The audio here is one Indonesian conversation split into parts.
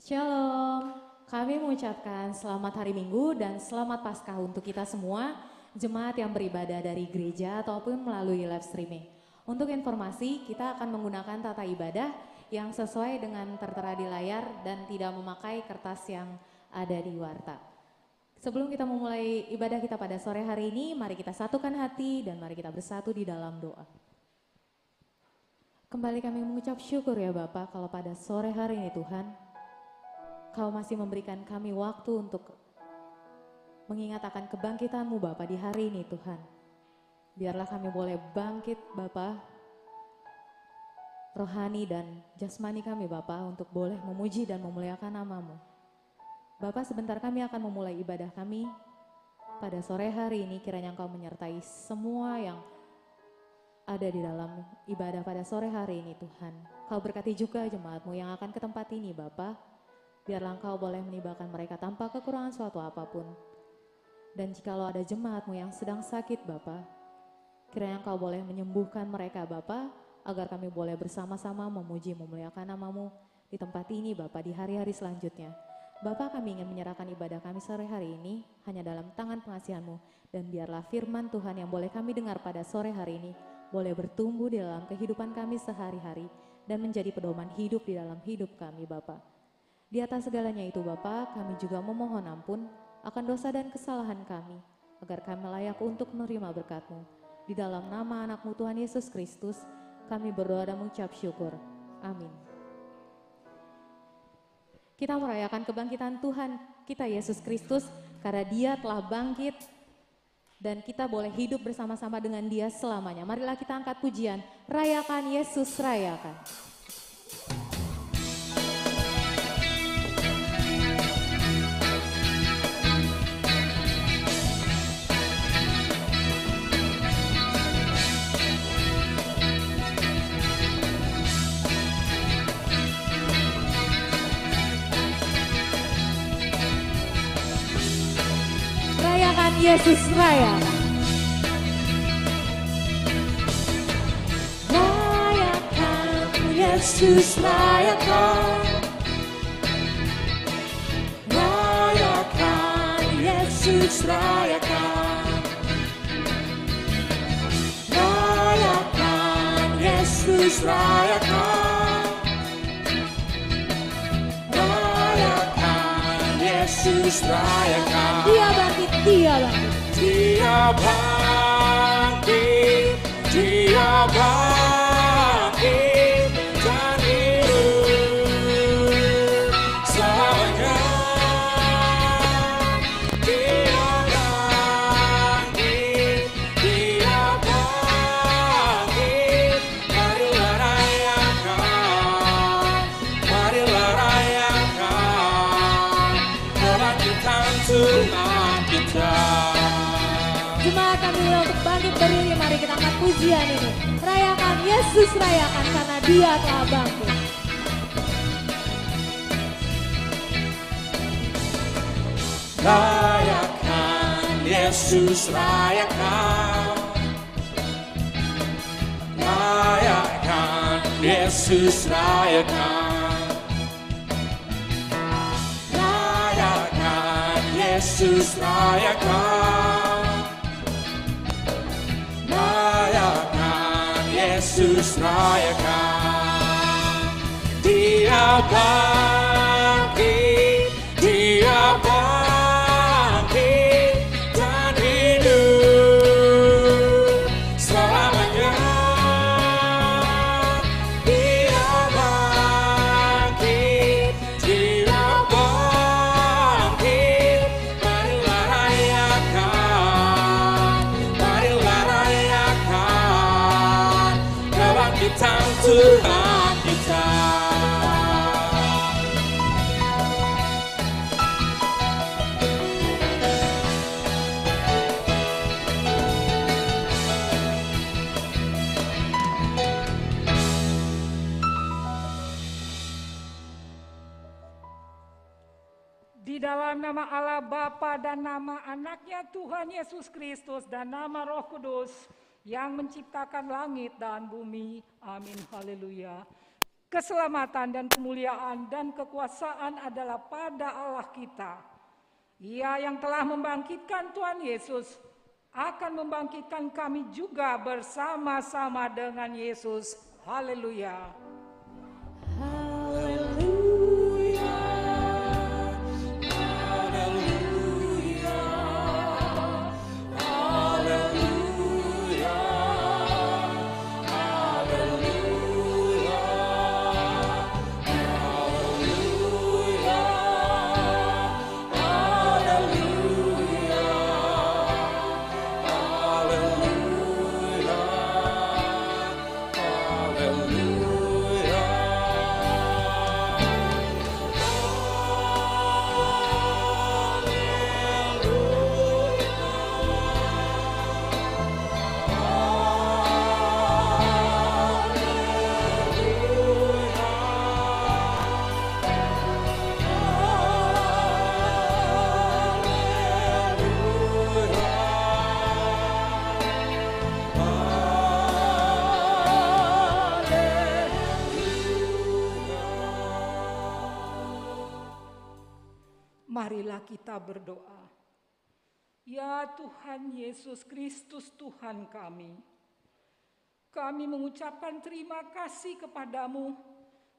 Shalom, kami mengucapkan selamat hari Minggu dan selamat Paskah untuk kita semua, jemaat yang beribadah dari gereja ataupun melalui live streaming. Untuk informasi, kita akan menggunakan tata ibadah yang sesuai dengan tertera di layar dan tidak memakai kertas yang ada di warta. Sebelum kita memulai ibadah kita pada sore hari ini, mari kita satukan hati dan mari kita bersatu di dalam doa. Kembali kami mengucap syukur ya Bapa kalau pada sore hari ini Tuhan, Kau masih memberikan kami waktu untuk mengingat akan kebangkitan-Mu Bapa di hari ini Tuhan. Biarlah kami boleh bangkit Bapa, rohani dan jasmani kami Bapa untuk boleh memuji dan memuliakan nama-Mu. Bapa, sebentar kami akan memulai ibadah kami pada sore hari ini, kiranya Engkau menyertai semua yang ada di dalam ibadah pada sore hari ini Tuhan. Kau berkati juga jemaat-Mu yang akan ke tempat ini Bapa. Biarlah Engkau boleh menibakan mereka tanpa kekurangan suatu apapun. Dan jikalau ada jemaat-Mu yang sedang sakit Bapa, kiranya Engkau boleh menyembuhkan mereka Bapa, agar kami boleh bersama-sama memuji memuliakan nama-Mu di tempat ini Bapa di hari-hari selanjutnya. Bapa, kami ingin menyerahkan ibadah kami sore hari ini hanya dalam tangan pengasihan-Mu. Dan biarlah firman Tuhan yang boleh kami dengar pada sore hari ini boleh bertumbuh di dalam kehidupan kami sehari-hari dan menjadi pedoman hidup di dalam hidup kami Bapa. Di atas segalanya itu Bapa, kami juga memohon ampun akan dosa dan kesalahan kami, agar kami layak untuk menerima berkat-Mu. Di dalam nama anak-Mu Tuhan Yesus Kristus, kami berdoa dan mengucap syukur. Amin. Kita merayakan kebangkitan Tuhan kita Yesus Kristus, karena Dia telah bangkit, dan kita boleh hidup bersama-sama dengan Dia selamanya. Marilah kita angkat pujian, rayakan Yesus, rayakan. Yesus rayakan. Rayakan Yesus rayakan. Rayakan Yesus rayakan. Rayakan Yesus rayakan. Rayakan Yesus rayakan. Dia bangkit, dia bangkit. Dia bangkit, dia bangkit dan hidup selamanya. Dia bangkit, dia bangkit. Marilah rayakan, marilah rayakan kebangkitan Tuhan kita. Jemaat kami untuk bangkit berdiri, mari kita angkat pujian ini. Rayakan Yesus, rayakan karena Dia telah bangkit. Rayakan Yesus, rayakan. Rayakan Yesus, rayakan. Rayakan Yesus rayakan, rayakan, Yesus rayakan. Dia bangkit, Dia bangkit dan hidup selamanya. Dia bangkit, Dia bangkit. Marilah rayakan, marilah rayakan kebangkitan Tuhan kita. Di dalam nama Allah Bapa dan nama anaknya Tuhan Yesus Kristus dan nama Roh Kudus yang menciptakan langit dan bumi. Amin. Haleluya. Keselamatan dan kemuliaan dan kekuasaan adalah pada Allah kita. Ia yang telah membangkitkan Tuhan Yesus akan membangkitkan kami juga bersama-sama dengan Yesus. Haleluya. Marilah kita berdoa. Ya Tuhan Yesus Kristus Tuhan kami mengucapkan terima kasih kepadamu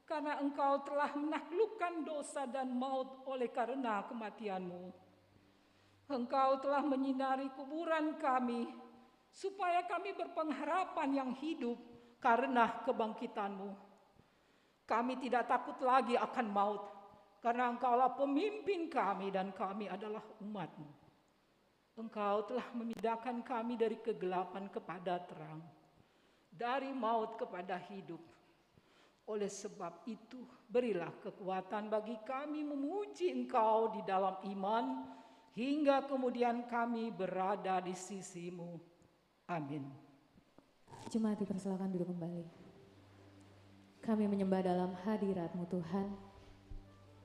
karena Engkau telah menaklukkan dosa dan maut oleh karena kematian-Mu. Engkau telah menyinari kuburan kami supaya kami berpengharapan yang hidup karena kebangkitan-Mu. Kami tidak takut lagi akan maut, karena Engkaulah pemimpin kami dan kami adalah umat-Mu. Engkau telah memindahkan kami dari kegelapan kepada terang, dari maut kepada hidup. Oleh sebab itu, berilah kekuatan bagi kami memuji Engkau di dalam iman, hingga kemudian kami berada di sisi-Mu. Amin. Jemaat dipersilakan duduk kembali. Kami menyembah dalam hadirat-Mu Tuhan.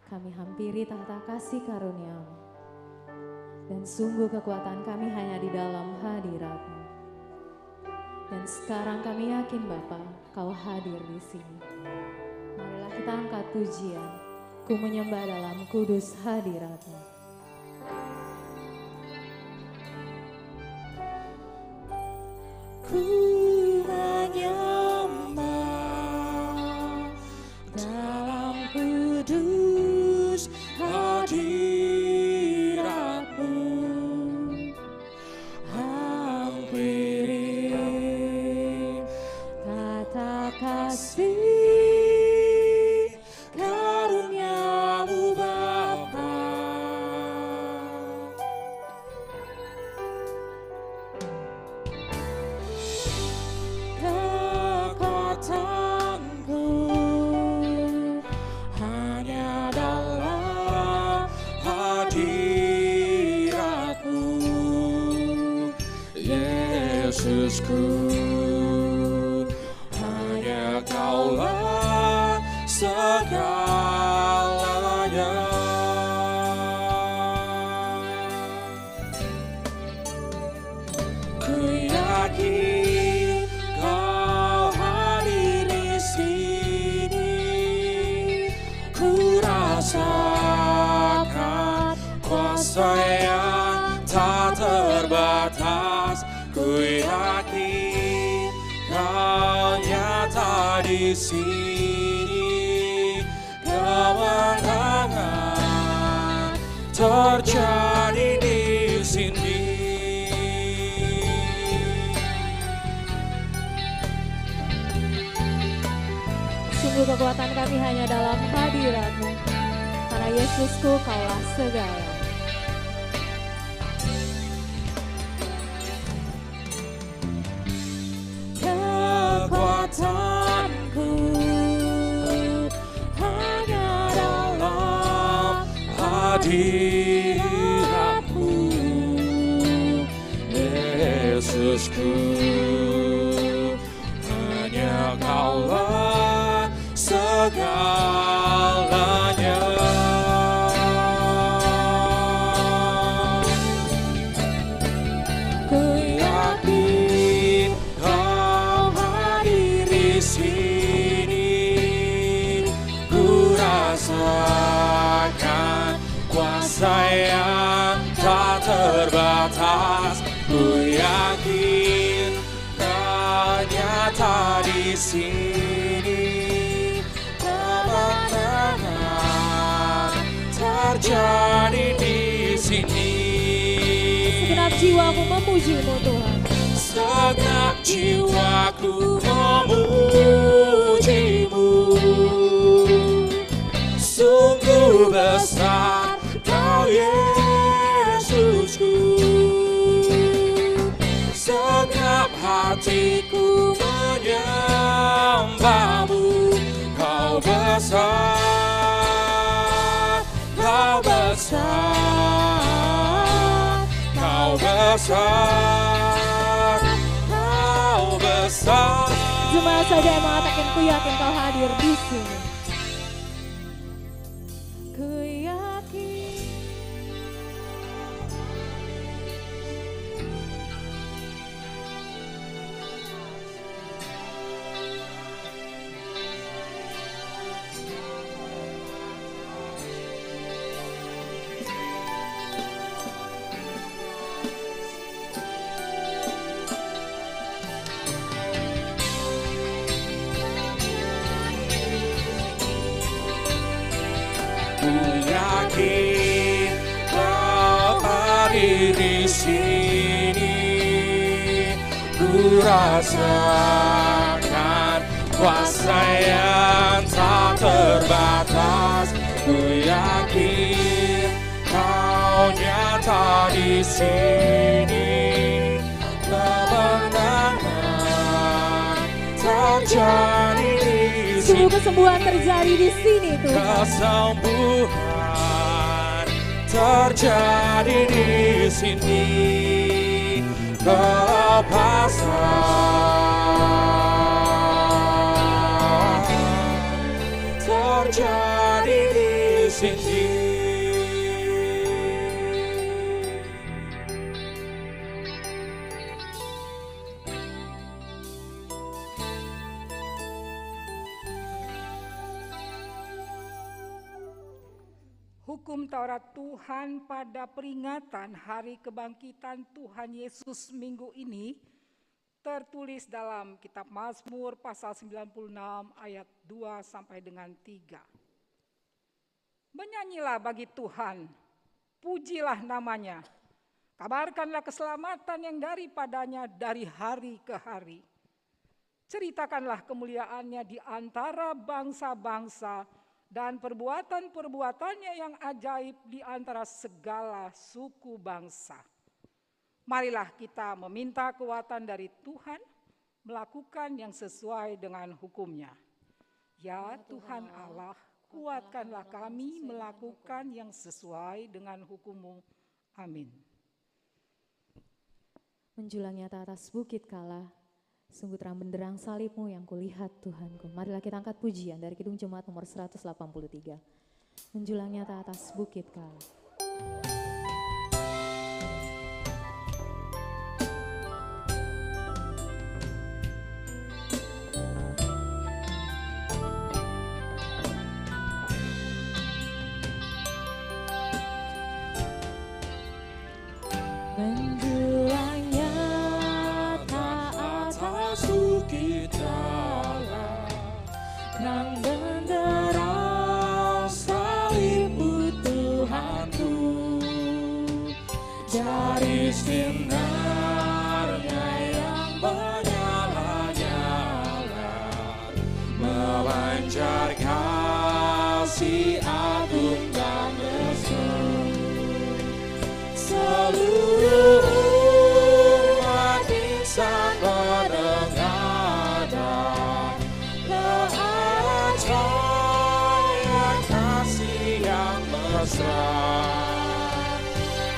Kami hampiri tahta kasih karunia-Mu, dan sungguh kekuatan kami hanya di dalam hadirat-Mu. Dan sekarang kami yakin Bapa, Kau hadir di sini. Marilah kita angkat pujian, ku menyembah dalam kudus hadirat-Mu. Ku menyembah dalam kudus hadirat-Mu, hampiri tata kasih karunia-Mu Bapa. Kekuatanku hanya dalam hadirat-Mu, Yesusku. Hanya Kaulah segalanya. Ku yakin Kau hadir di sini. Ku rasakan kuasa kuasa yang tak terbatas. Ku yakin Kau nyata di sini, kemenangan terjadi di sini. Sungguh kekuatan kami hanya dalam hadirat-Mu, karena Yesusku Kaulah segala. Kekuatanku hanya dalam hadirat-Mu, Yesusku. Hanya Kaulah segalanya. Ku yakin Kau hadir di sini, ku rasakan kuasa yang tak terbatas. Ku yakin Kau nyata di sini, kemenangan terjadi di sini. Segenap jiwaku memuji-Mu Tuhan. Segenap jiwaku memuji-Mu. Sungguh besar Kau Yesusku. Segenap hatiku menyembah-Mu. Kau besar, Kau besar, Kau besar, Kau besar. Jemaat saja yang mengatakan ku yakin Kau hadir di sini. Ku yakin. Ku yakin Kau hadir di sini, ku rasakan kuasa yang tak terbatas. Ku yakin Kau nyata di sini, kemenangan terjadi di Sungguh sini. kesembuhan terjadi di sini Tuhan. Kesembuhan terjadi di sini, kelepasan terjadi di sini. Hukum Taurat Tuhan pada peringatan Hari Kebangkitan Tuhan Yesus minggu ini tertulis dalam kitab Mazmur pasal 96 ayat 2 sampai dengan 3. Menyanyilah bagi Tuhan, pujilah namanya, kabarkanlah keselamatan yang daripadanya dari hari ke hari. Ceritakanlah kemuliaannya di antara bangsa-bangsa, dan perbuatan-perbuatannya yang ajaib di antara segala suku bangsa. Marilah kita meminta kekuatan dari Tuhan, melakukan yang sesuai dengan hukum-Nya. Ya Tuhan Allah, kuatkanlah kami melakukan yang sesuai dengan hukum-Mu. Amin. Menjulang nyata atas bukit Kala, sungguh terang benderang salib-Mu yang kulihat Tuhanku. Marilah kita angkat pujian dari Kidung Jemaat nomor 183. Menjulang nyata atas bukit Kala. dari sinarnya yang menyala-nyala, memancar kasih agung dan besar. Seluruh umat insan mendengar dan percaya kasih yang besar,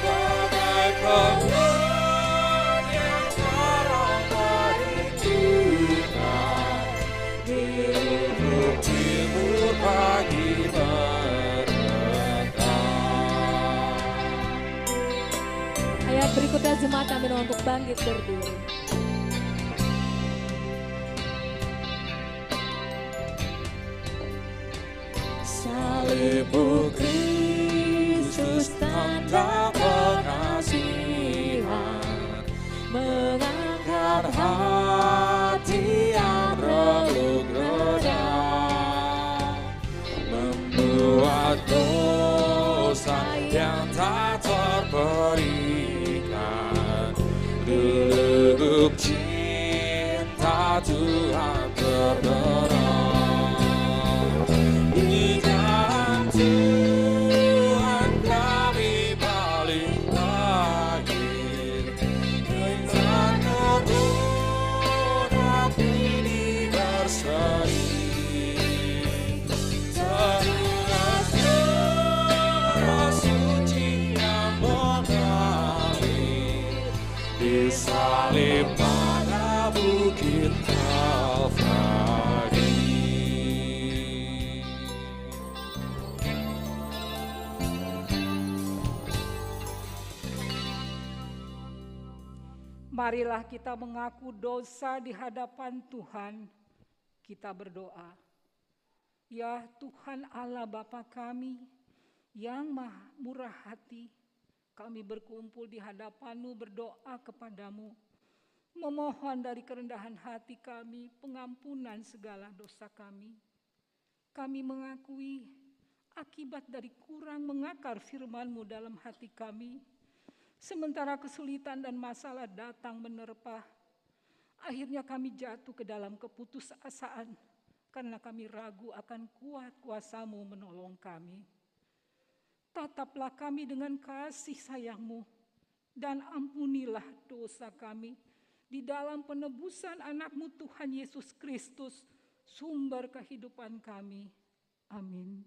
bagai pelan yang terang merindukan di ufuk timur pagi merekam. Ayat berikutnya jemaat kami untuk bangkit berdiri. Salibmu Kristus tanda pengasihan, mengangkat hati yang relung redam, membuat dosa yang tak terperikan, geluguk cinta Tuhan terderang. Di dalam Tuhan kami paling lahir, insan tergoda ini berseri, terulas darah suci yang mengalir, disalib pada bukit Kalvari. Marilah kita mengaku dosa di hadapan Tuhan. Kita berdoa. Ya Tuhan Allah Bapa kami yang maha murah hati, kami berkumpul di hadapan-Mu berdoa kepadamu, memohon dari kerendahan hati kami pengampunan segala dosa kami. Kami mengakui akibat dari kurang mengakar firman-Mu dalam hati kami, sementara kesulitan dan masalah datang menerpa, akhirnya kami jatuh ke dalam keputusasaan karena kami ragu akan kuat kuasa-Mu menolong kami. Tataplah kami dengan kasih sayang-Mu dan ampunilah dosa kami di dalam penebusan anak-Mu Tuhan Yesus Kristus, sumber kehidupan kami. Amin.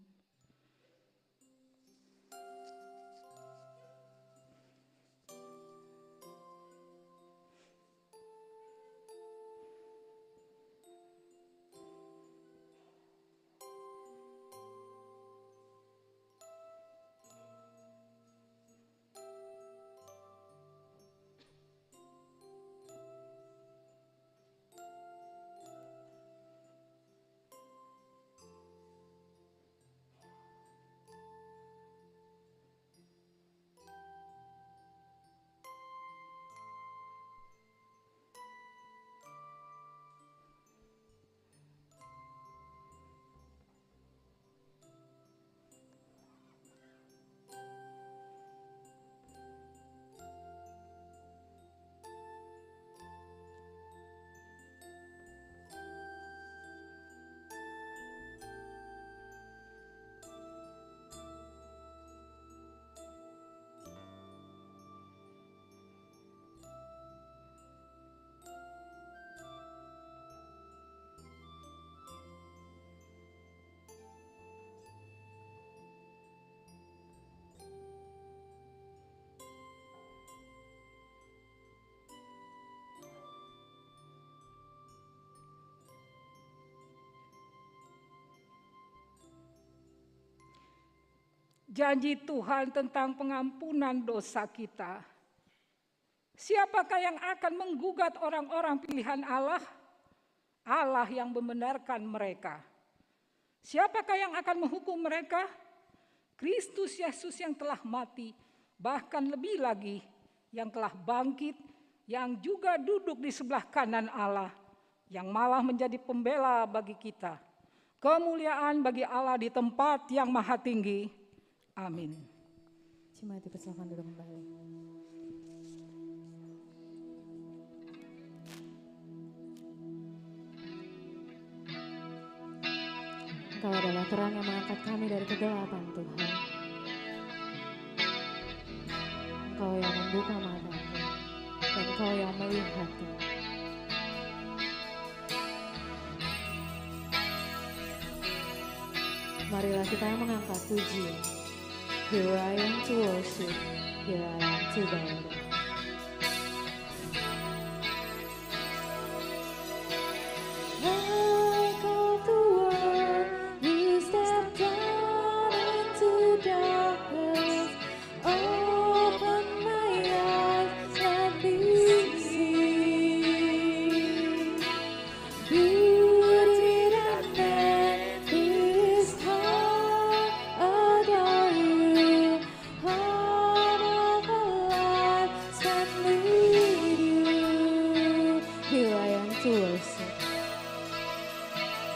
Janji Tuhan tentang pengampunan dosa kita. Siapakah yang akan menggugat orang-orang pilihan Allah? Allah yang membenarkan mereka. Siapakah yang akan menghukum mereka? Kristus Yesus yang telah mati, bahkan lebih lagi yang telah bangkit, yang juga duduk di sebelah kanan Allah, yang malah menjadi pembela bagi kita. Kemuliaan bagi Allah di tempat yang maha tinggi. Amin. Jemaat dipersilakan duduk kembali. Engkau adalah terang yang mengangkat kami dari kegelapan, Tuhan. Engkau yang membuka mataku, dan Engkau yang melihat, Tuhan. Marilah kita mengangkat pujian. Here I am to worship, here I am to bow down. Like all the world, you stepped down into darkness. Open my eyes, let me see beauty that made this heart adore you. Heart of a life spent with you. Here I am to worship.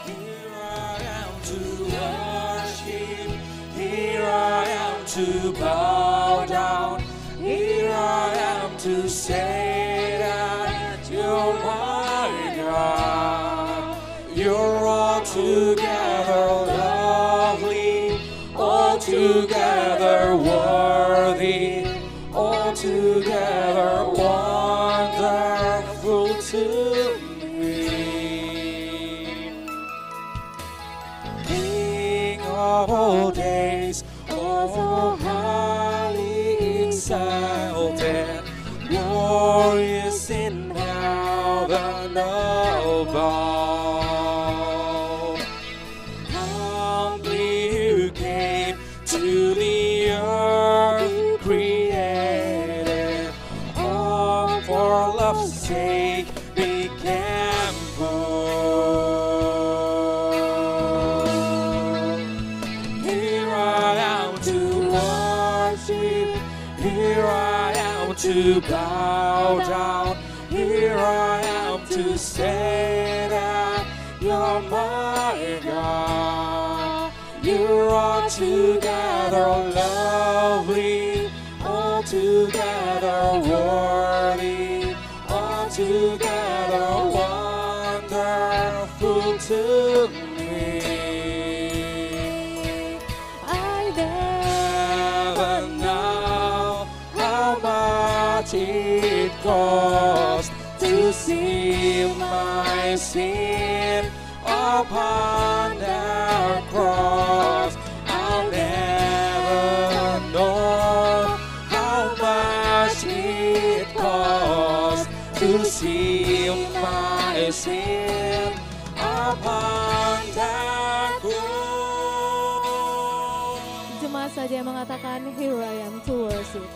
Here I am to worship, here I am to bow down, here I am to say that you're my God. You're altogether lovely, altogether worthy, altogether wonderful to me. King of all days, oh so highly exalted, glorious in heaven above. Humbly you came to the earth created, all for love's sake became poor. Here I am to worship, here I am to bow down, here I am to say that you're my God. You're altogether lovely, altogether worthy, altogether wonderful to me. I Never know how much it cost to see my sin upon the cross. I'll never know how much it cost to see my sin upon the cross. Jemaat saja yang mengatakan, here I am to worship.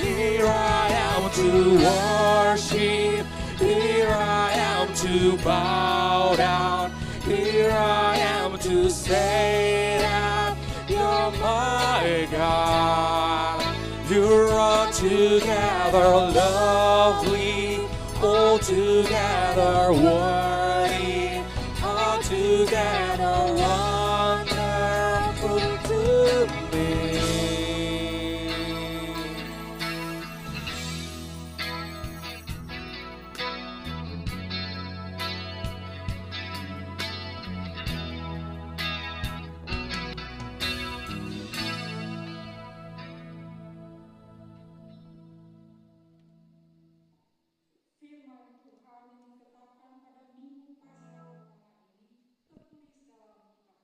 Here I am to worship, here I am to bow down, here I am to say that you're my God. You're altogether lovely, altogether worthy, altogether wonderful to me.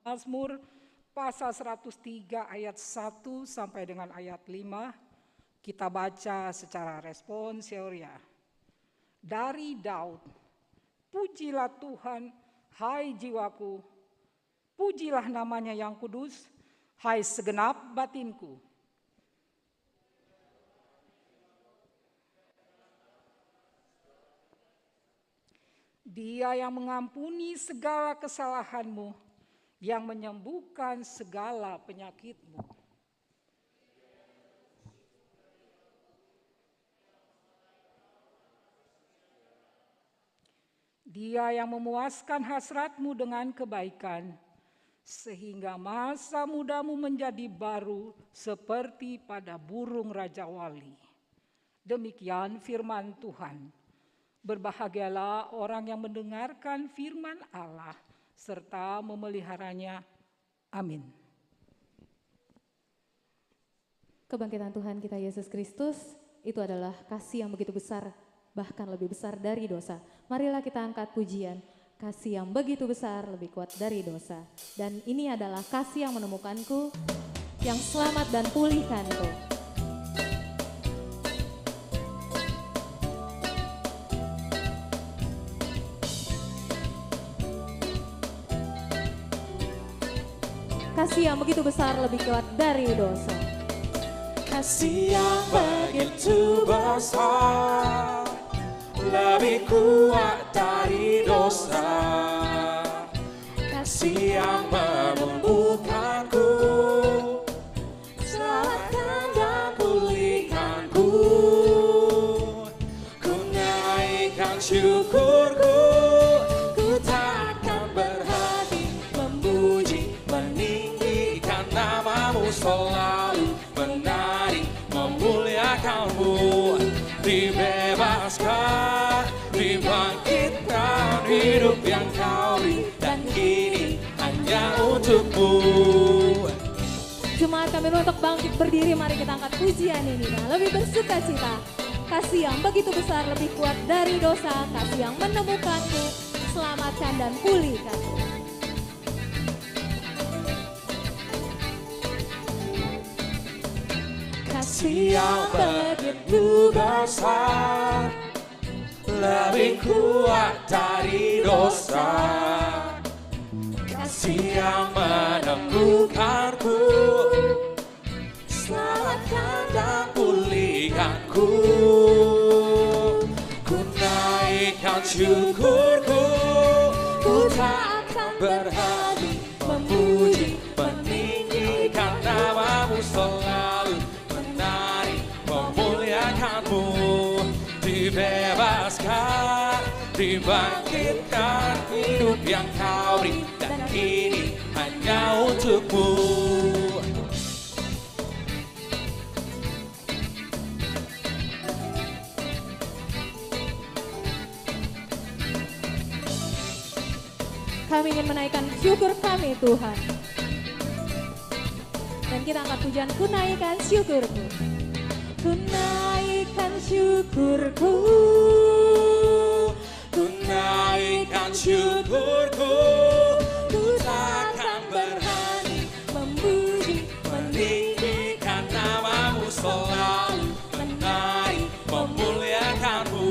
Mazmur pasal 103 ayat 1 sampai dengan ayat 5. Kita baca secara responsoria. Dari Daud, pujilah Tuhan, hai jiwaku, pujilah namanya yang kudus, hai segenap batinku. Dia yang mengampuni segala kesalahanmu, yang menyembuhkan segala penyakitmu. Dia yang memuaskan hasratmu dengan kebaikan, sehingga masa mudamu menjadi baru seperti pada burung Raja Wali. Demikian firman Tuhan. Berbahagialah orang yang mendengarkan firman Allah serta memeliharanya. Amin. Kebangkitan Tuhan kita Yesus Kristus itu adalah kasih yang begitu besar, bahkan lebih besar dari dosa. Marilah kita angkat pujian, kasih yang begitu besar lebih kuat dari dosa. Dan ini adalah kasih yang menemukanku, yang selamat dan pulihkanku. Kasih yang begitu besar lebih kuat dari dosa. Kasih yang begitu besar lebih kuat dari dosa. Kasih yang menemukanku, selamatkan dan pulihkanku. Ku naikkan syukurku, ku takkan berhenti memuji, meninggikan namamu selalu, menari memuliakanmu. Dibebaskan, dibangkitkan, hidup yang kau beri, dan kini hanya untukmu. Jemaat kami untuk bangkit berdiri, mari kita angkat pujian ini. Nah, lebih bersuka cita. Kasih yang begitu besar lebih kuat dari dosa, kasih yang menemukanku, selamatkan dan pulihkan. Kasih yang begitu besar lebih kuat dari dosa. Kasih yang menemukanku, selamatkan dan pulihkanku. Ku naikkan syukurku, ku takkan berhenti memuji, meninggikan namamu selalu, menari memuliakanmu. Dibebaskan, dibangkitkan, hidup yang kau beri, dan kini hanya untukmu. Kami ingin menaikkan syukur kami Tuhan. Dan kita angkat pujian, ku naikkan syukurku. Ku naikkan syukurku, ku naikkan syukurku, ku takkan berhenti memuji, meninggikan namamu selalu, menari memuliakanmu.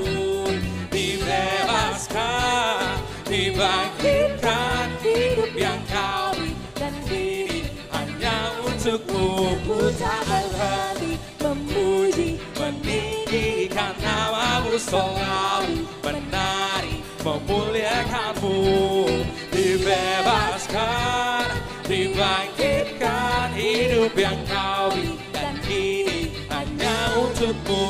Dibebaskan, dibangkitkan, hidup yang kau beri, dan kini hanya untukmu. Ku tak berhenti memuji, meninggikan namamu selalu, menari memuliakanmu. Dibebaskan, dibangkitkan, hidup yang kau beri, dan kini hanya untukmu.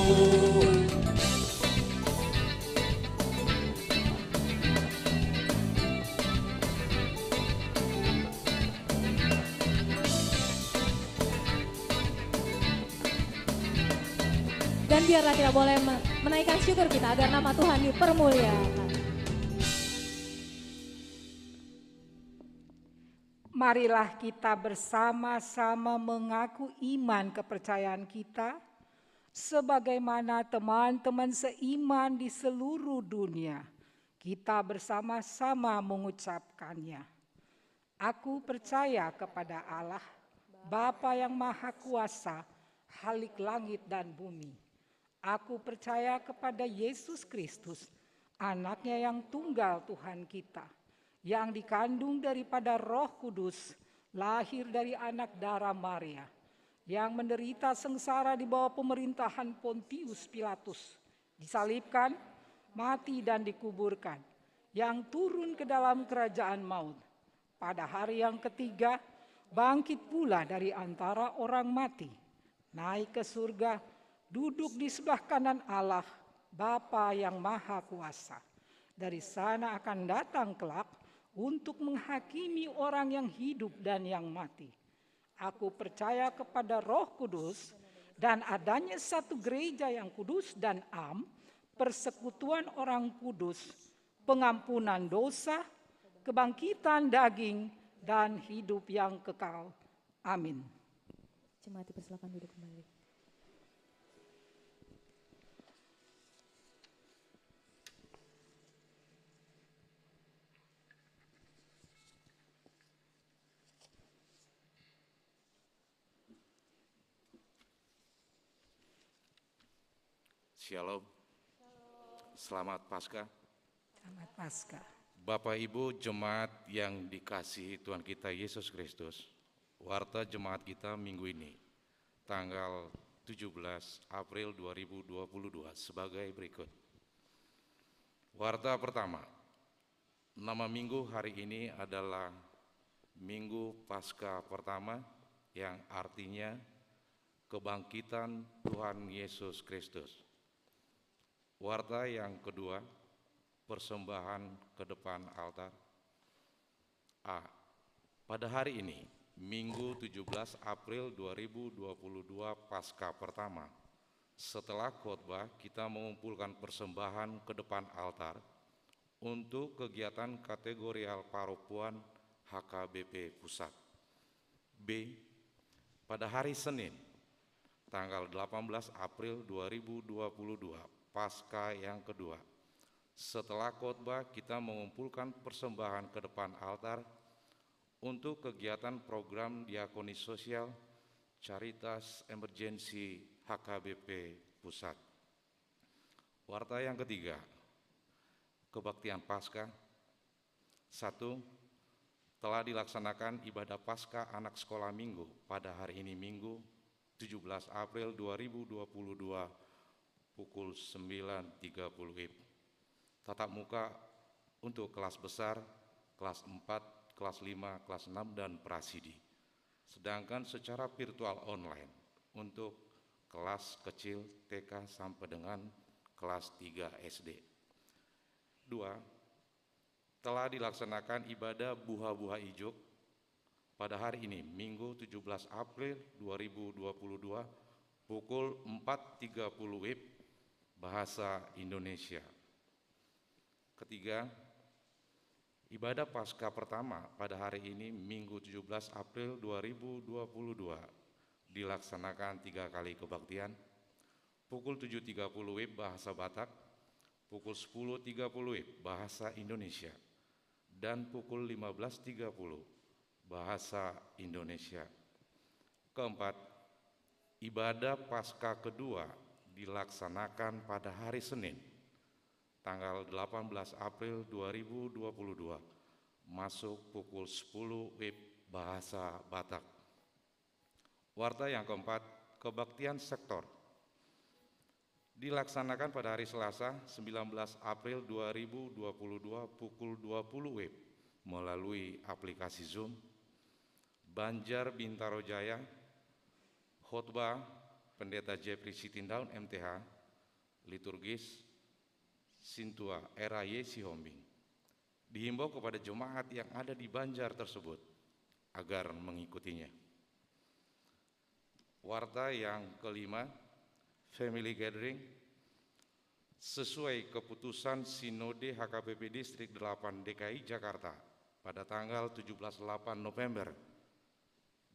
dan biarlah kita boleh menaikkan syukur kita agar nama Tuhan dipermuliakan. Marilah kita bersama-sama mengaku iman kepercayaan kita sebagaimana teman-teman seiman di seluruh dunia. Kita bersama-sama mengucapkannya. Aku percaya kepada Allah, Bapa yang Maha Kuasa, Khalik langit dan bumi. Aku percaya kepada Yesus Kristus, anaknya yang tunggal Tuhan kita, yang dikandung daripada Roh Kudus, lahir dari anak darah Maria, yang menderita sengsara di bawah pemerintahan Pontius Pilatus, disalibkan, mati dan dikuburkan, yang turun ke dalam kerajaan maut. Pada hari yang ketiga, bangkit pula dari antara orang mati, naik ke surga, duduk di sebelah kanan Allah, Bapa yang Maha Kuasa. Dari sana akan datang kelak untuk menghakimi orang yang hidup dan yang mati. Aku percaya kepada Roh Kudus dan adanya satu gereja yang kudus dan am, persekutuan orang kudus, pengampunan dosa, kebangkitan daging, dan hidup yang kekal. Amin. Jemaat dipersilakan duduk kembali. Shalom. Selamat Paskah. Selamat Paskah. Bapak Ibu jemaat yang dikasihi Tuhan kita Yesus Kristus. Warta jemaat kita minggu ini, tanggal 17 April 2022 sebagai berikut. Warta pertama, nama minggu hari ini adalah Minggu Paskah pertama yang artinya kebangkitan Tuhan Yesus Kristus. Warta yang kedua, persembahan ke depan altar. A. Pada hari ini, Minggu 17 April 2022 Paskah pertama, setelah khotbah kita mengumpulkan persembahan ke depan altar untuk kegiatan kategorial paropuan HKBP Pusat. B. Pada hari Senin, tanggal 18 April 2022, Paskah yang kedua, setelah khotbah kita mengumpulkan persembahan ke depan altar untuk kegiatan program diakoni sosial Caritas Emergency HKBP Pusat. Warta yang ketiga, kebaktian Paskah. 1. Telah dilaksanakan ibadah Paskah anak sekolah minggu pada hari ini Minggu 17 April 2022 pukul 9.30 WIB. Tatap muka untuk kelas besar, kelas 4, kelas 5, kelas 6, dan prasidi. Sedangkan secara virtual online untuk kelas kecil TK sampai dengan kelas 3 SD. 2. Telah dilaksanakan ibadah buha-buha ijuk pada hari ini, Minggu 17 April 2022, pukul 4.30 WIB, bahasa Indonesia. Ketiga, ibadah Paskah pertama pada hari ini, Minggu 17 April 2022, dilaksanakan 3 kali kebaktian, pukul 7.30 WIB bahasa Batak, pukul 10.30 WIB bahasa Indonesia, dan pukul 15.30 bahasa Indonesia. Keempat, ibadah Paskah kedua dilaksanakan pada hari Senin, tanggal 18 April 2022, masuk pukul 10 WIB bahasa Batak. Warta yang keempat, kebaktian sektor dilaksanakan pada hari Selasa 19 April 2022 pukul 20 WIB melalui aplikasi Zoom. Banjar Bintaro Jaya, khotbah Pendeta Jeffrey Sitindaun MTH, liturgis Sintua RAY Sihombing. Dihimbau kepada jemaat yang ada di Banjar tersebut agar mengikutinya. Warta yang kelima, family gathering. Sesuai keputusan Sinode HKBP Distrik 8 DKI Jakarta pada tanggal 17-8 November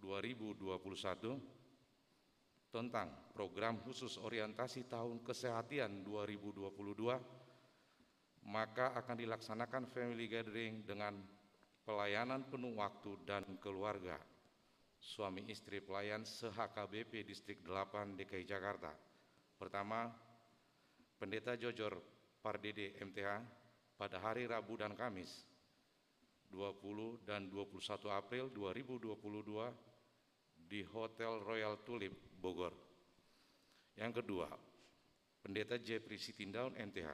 2021 tentang program khusus orientasi tahun kesehatan 2022, maka akan dilaksanakan family gathering dengan pelayanan penuh waktu dan keluarga suami istri pelayan se-HKBP Distrik 8 DKI Jakarta. Pertama, Pendeta Jojor Pardede MTH pada hari Rabu dan Kamis 20 dan 21 April 2022 di Hotel Royal Tulip, Bogor. Yang kedua, Pendeta Jeffrey Sitindaun MTH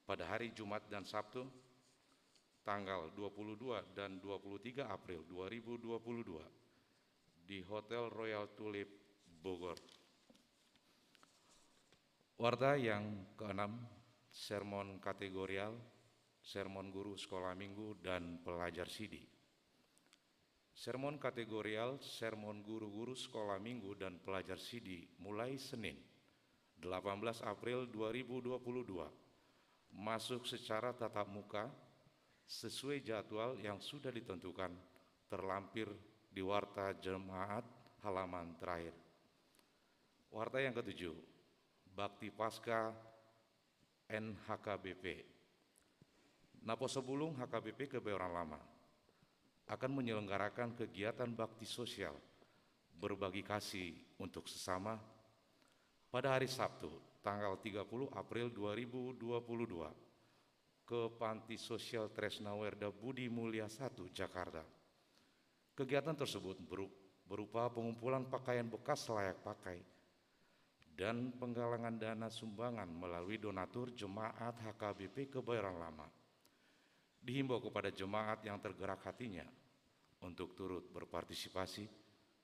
pada hari Jumat dan Sabtu tanggal 22 dan 23 April 2022 di Hotel Royal Tulip, Bogor. Warta yang keenam, sermon kategorial, sermon guru sekolah minggu, dan pelajar sidi. Sermon kategorial, sermon guru-guru sekolah minggu, dan pelajar sidi mulai Senin 18 April 2022 masuk secara tatap muka sesuai jadwal yang sudah ditentukan terlampir di Warta Jemaat halaman terakhir. Warta yang ketujuh, Bakti Pasca NHKBP. Napo sebelum HKBP Kebayoran Lama akan menyelenggarakan kegiatan bakti sosial berbagi kasih untuk sesama pada hari Sabtu tanggal 30 April 2022 ke Panti Sosial Tresnawerda Budi Mulia 1 Jakarta. Kegiatan tersebut berupa pengumpulan pakaian bekas layak pakai dan penggalangan dana sumbangan melalui donatur jemaat HKBP Kebayoran Lama. Dihimbau kepada jemaat yang tergerak hatinya untuk turut berpartisipasi.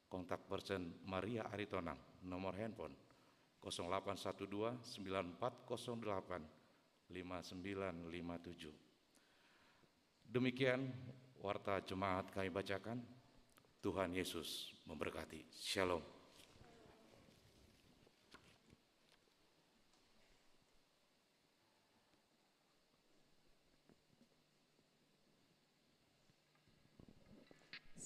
Kontak person Maria Aritonang, nomor handphone 0812 9408 5957. Demikian warta jemaat kami bacakan. Tuhan Yesus memberkati. Shalom.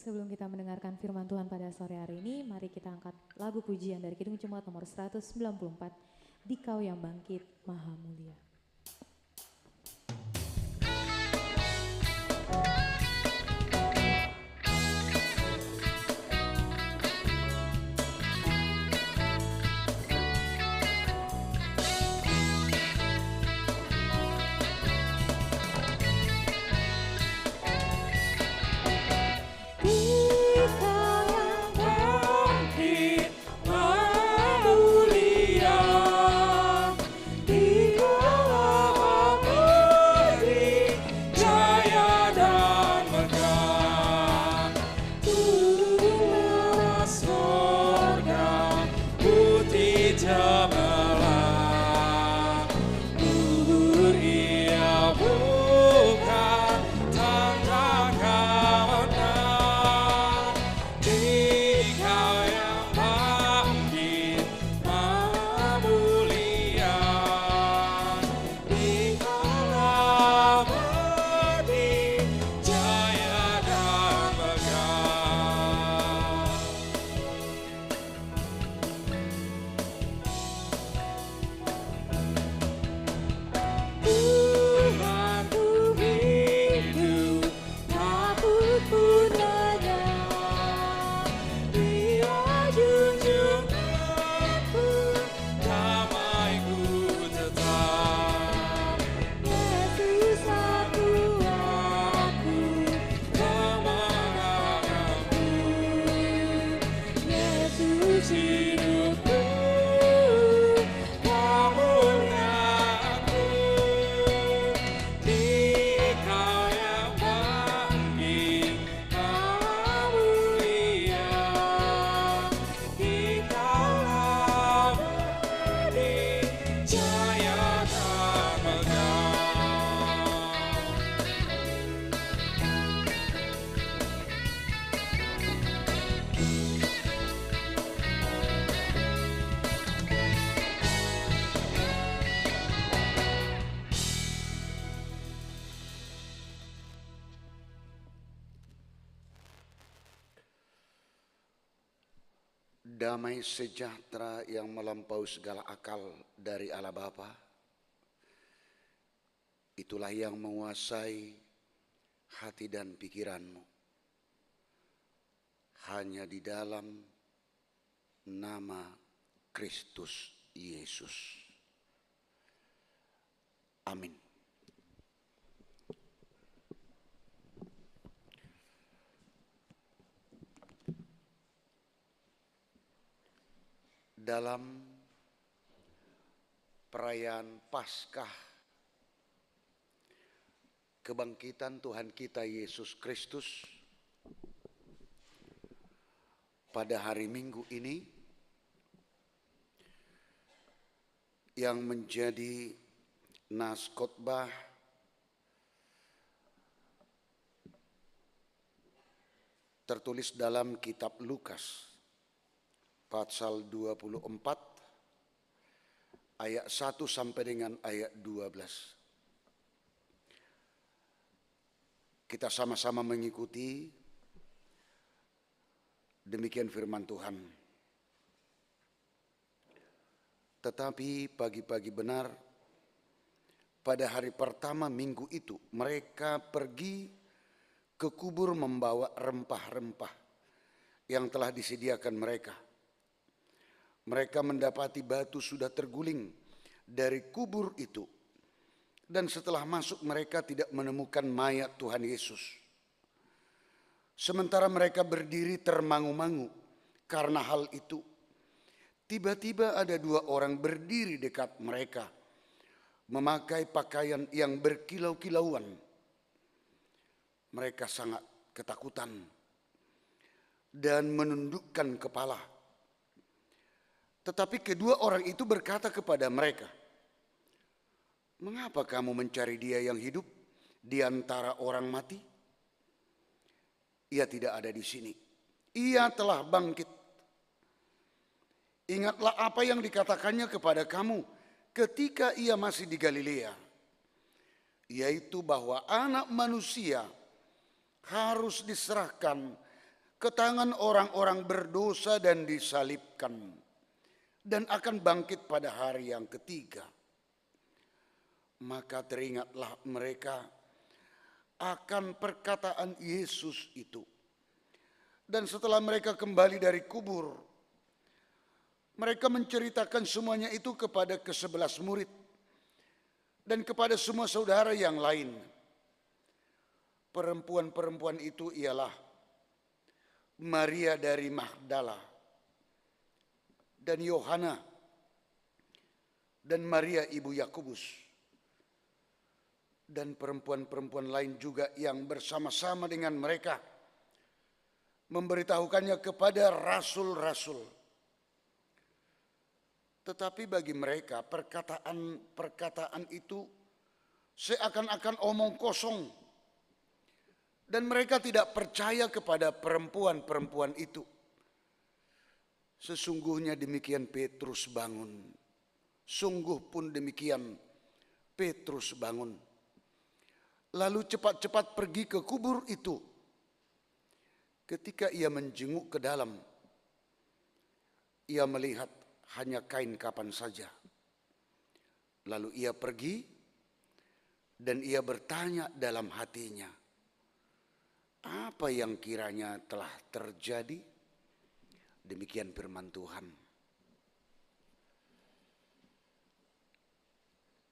Sebelum kita mendengarkan firman Tuhan pada sore hari ini, mari kita angkat lagu pujian dari Kidung Jemaat nomor 194, Dikau yang bangkit Maha Mulia. Damai sejahtera yang melampaui segala akal dari Allah Bapa, itulah yang menguasai hati dan pikiranmu. Hanya di dalam nama Kristus Yesus. Amin. Dalam perayaan Paskah kebangkitan Tuhan kita Yesus Kristus pada hari Minggu ini, yang menjadi Nas khotbah tertulis dalam kitab Lukas pasal 24 ayat 1 sampai dengan ayat 12. Kita sama-sama mengikuti demikian firman Tuhan. Tetapi pagi-pagi benar pada hari pertama minggu itu mereka pergi ke kubur membawa rempah-rempah yang telah disediakan mereka. Mereka mendapati batu sudah terguling dari kubur itu. Dan setelah masuk mereka tidak menemukan mayat Tuhan Yesus. Sementara mereka berdiri termangu-mangu karena hal itu. Tiba-tiba ada 2 orang berdiri dekat mereka, memakai pakaian yang berkilau-kilauan. Mereka sangat ketakutan dan menundukkan kepala. Tetapi kedua orang itu berkata kepada mereka, "Mengapa kamu mencari dia yang hidup di antara orang mati? Ia tidak ada di sini. Ia telah bangkit. Ingatlah apa yang dikatakannya kepada kamu ketika ia masih di Galilea, yaitu bahwa Anak Manusia harus diserahkan ke tangan orang-orang berdosa dan disalibkan, dan akan bangkit pada hari yang ketiga." Maka teringatlah mereka akan perkataan Yesus itu. Dan setelah mereka kembali dari kubur, mereka menceritakan semuanya itu kepada ke-11 murid dan kepada semua saudara yang lain. Perempuan-perempuan itu ialah Maria dari Magdala dan Yohana dan Maria ibu Yakobus, dan perempuan-perempuan lain juga yang bersama-sama dengan mereka memberitahukannya kepada rasul-rasul. Tetapi bagi mereka perkataan itu seakan-akan omong kosong, dan mereka tidak percaya kepada perempuan-perempuan itu. Sesungguhnya demikian Petrus bangun. Sungguh pun demikian Petrus bangun. Lalu cepat-cepat pergi ke kubur itu. Ketika ia menjenguk ke dalam, ia melihat hanya kain kapan saja. Lalu ia pergi dan ia bertanya dalam hatinya, apa yang kiranya telah terjadi? Demikian firman Tuhan.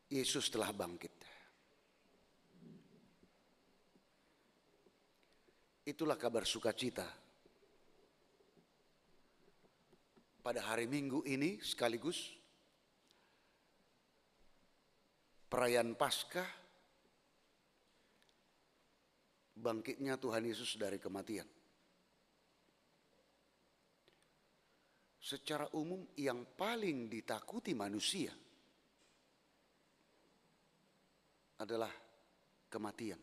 Yesus telah bangkit. Itulah kabar sukacita pada hari Minggu ini, sekaligus perayaan Paskah, bangkitnya Tuhan Yesus dari kematian. Secara umum yang paling ditakuti manusia adalah kematian.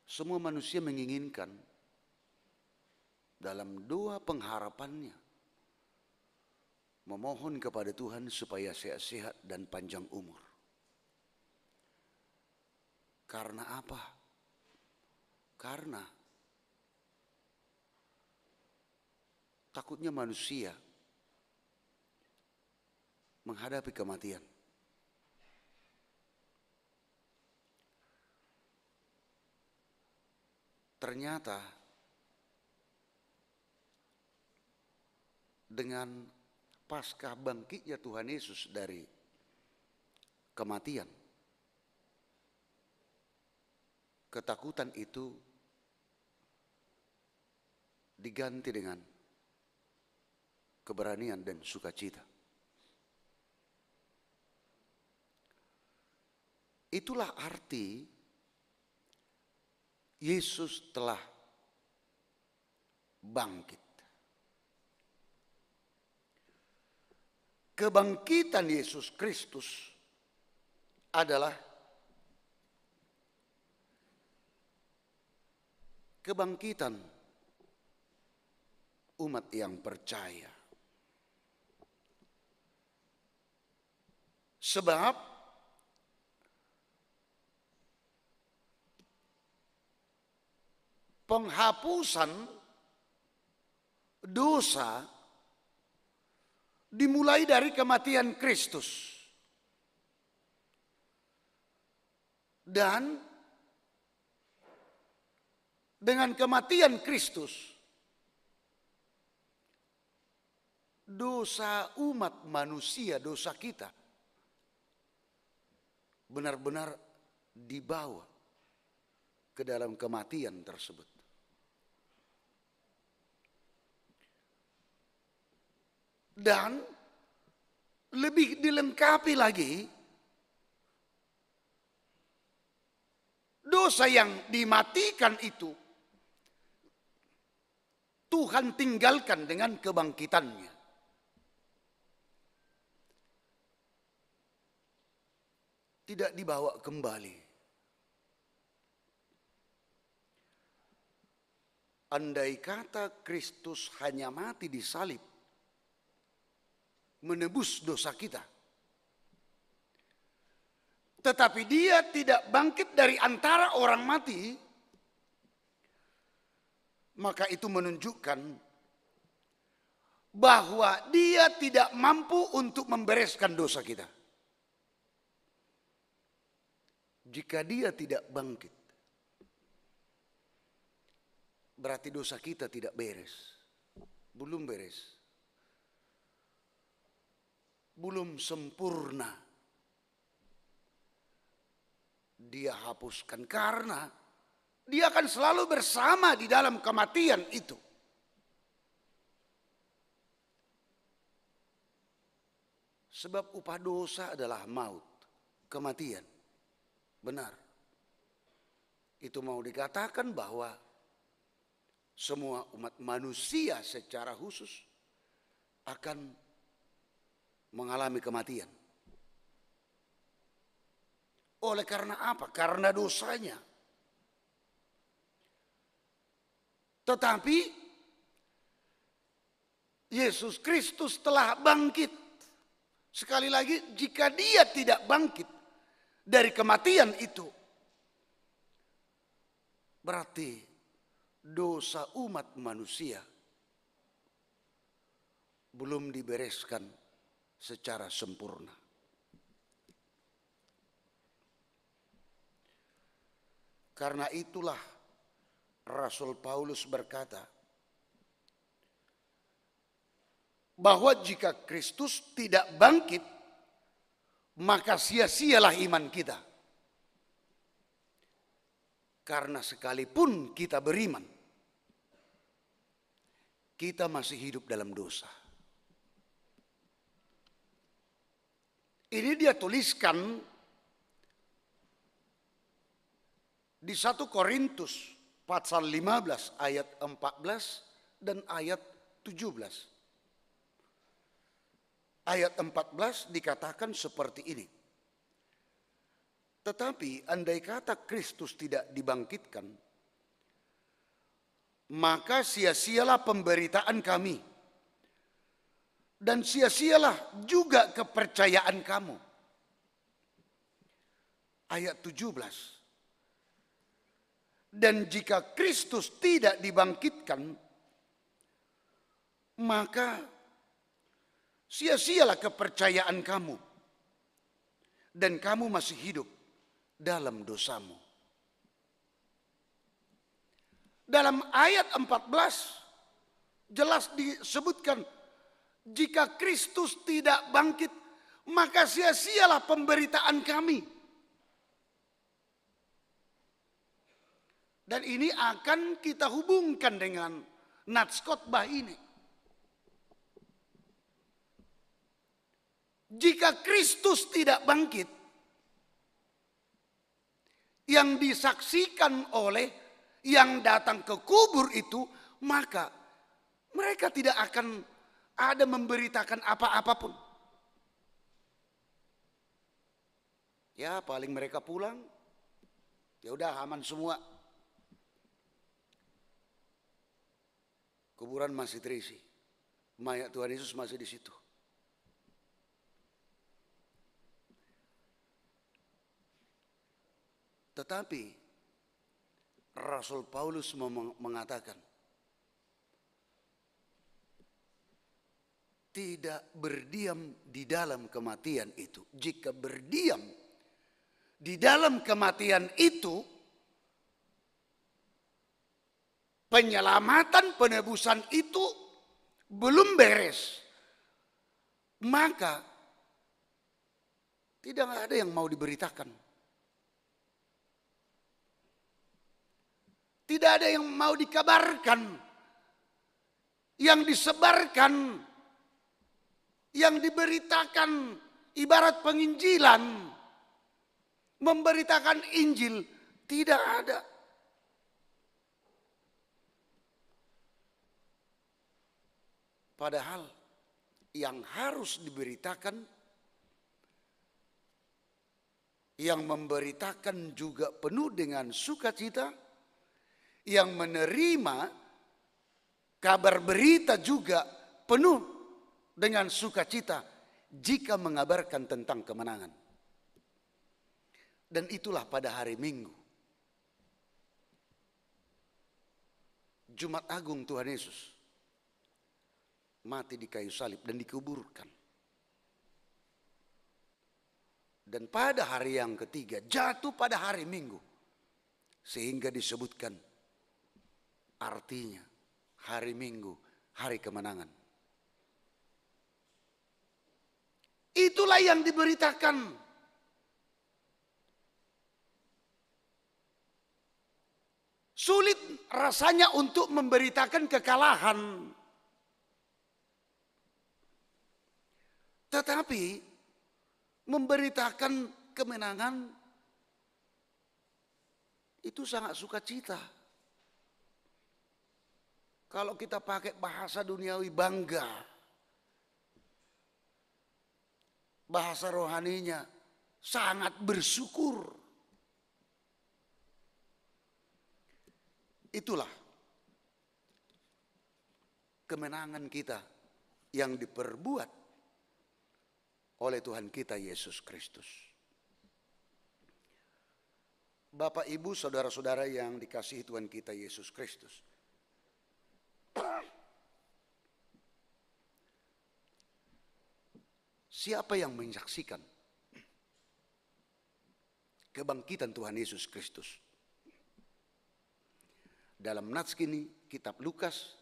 Semua manusia menginginkan dalam doa pengharapannya memohon kepada Tuhan supaya sehat-sehat dan panjang umur. Karena apa? Karena takutnya manusia menghadapi kematian. Ternyata dengan pasca bangkitnya Tuhan Yesus dari kematian, ketakutan itu diganti dengan keberanian dan sukacita. Itulah arti Yesus telah bangkit. kebangkitan Yesus Kristus adalah kebangkitan umat yang percaya. Sebab penghapusan dosa dimulai dari kematian Kristus. Dan dengan kematian Kristus, dosa umat manusia, dosa kita, benar-benar dibawa ke dalam kematian tersebut. Dan lebih dilengkapi lagi, dosa yang dimatikan itu Tuhan tinggalkan dengan kebangkitannya. Tidak dibawa kembali. Andai kata Kristus hanya mati di salib, menebus dosa kita, tetapi dia tidak bangkit dari antara orang mati, maka itu menunjukkan bahwa dia tidak mampu untuk membereskan dosa kita. Jika dia tidak bangkit, berarti dosa kita tidak beres. Belum beres. Belum sempurna. Dia hapuskan karena dia akan selalu bersama di dalam kematian itu. Sebab upah dosa adalah maut, kematian. Benar. Itu mau dikatakan bahwa semua umat manusia secara khusus akan mengalami kematian. Oleh karena apa? Karena dosanya. Tetapi Yesus Kristus telah bangkit. Sekali lagi, jika dia tidak bangkit dari kematian itu, berarti dosa umat manusia belum dibereskan secara sempurna. Karena itulah Rasul Paulus berkata bahwa jika Kristus tidak bangkit, maka sia-sialah iman kita. Karena sekalipun kita beriman, kita masih hidup dalam dosa. Ini dia tuliskan di 1 Korintus pasal 15 ayat 14 dan ayat 17. Ayat 14 dikatakan seperti ini. Tetapi andai kata Kristus tidak dibangkitkan, maka sia-sialah pemberitaan kami. Dan sia-sialah juga kepercayaan kamu. Ayat 17. Dan jika Kristus tidak dibangkitkan, maka sia-sialah kepercayaan kamu. Dan kamu masih hidup dalam dosamu. Dalam ayat 14 jelas disebutkan, jika Kristus tidak bangkit, maka sia-sialah pemberitaan kami. Dan ini akan kita hubungkan dengan nats khotbah ini. Jika Kristus tidak bangkit, yang disaksikan oleh yang datang ke kubur itu, maka mereka tidak akan ada memberitakan apa-apapun. Ya paling mereka pulang, ya udah aman semua. Kuburan masih terisi, mayat Tuhan Yesus masih di situ. Tetapi Rasul Paulus mengatakan, tidak berdiam di dalam kematian itu. Jika berdiam di dalam kematian itu, penyelamatan penebusan itu belum beres, maka tidak ada yang mau diberitakan. Tidak ada yang mau dikabarkan. Yang disebarkan, yang diberitakan ibarat penginjilan, memberitakan Injil, tidak ada. Padahal yang harus diberitakan, yang memberitakan juga penuh dengan sukacita, yang menerima kabar berita juga penuh dengan sukacita jika mengabarkan tentang kemenangan. Dan itulah pada hari Minggu, Jumat Agung Tuhan Yesus mati di kayu salib dan dikuburkan. Dan pada hari yang ketiga jatuh pada hari Minggu, sehingga disebutkan artinya hari Minggu, hari kemenangan. Itulah yang diberitakan. Sulit rasanya untuk memberitakan kekalahan. Tetapi memberitakan kemenangan itu sangat sukacita. Kalau kita pakai bahasa duniawi, bangga. Bahasa rohaninya sangat bersyukur. Itulah kemenangan kita yang diperbuat oleh Tuhan kita Yesus Kristus. Bapak, Ibu, saudara-saudara yang dikasihi Tuhan kita Yesus Kristus. Siapa yang menyaksikan kebangkitan Tuhan Yesus Kristus? Dalam nats ini kitab Lukas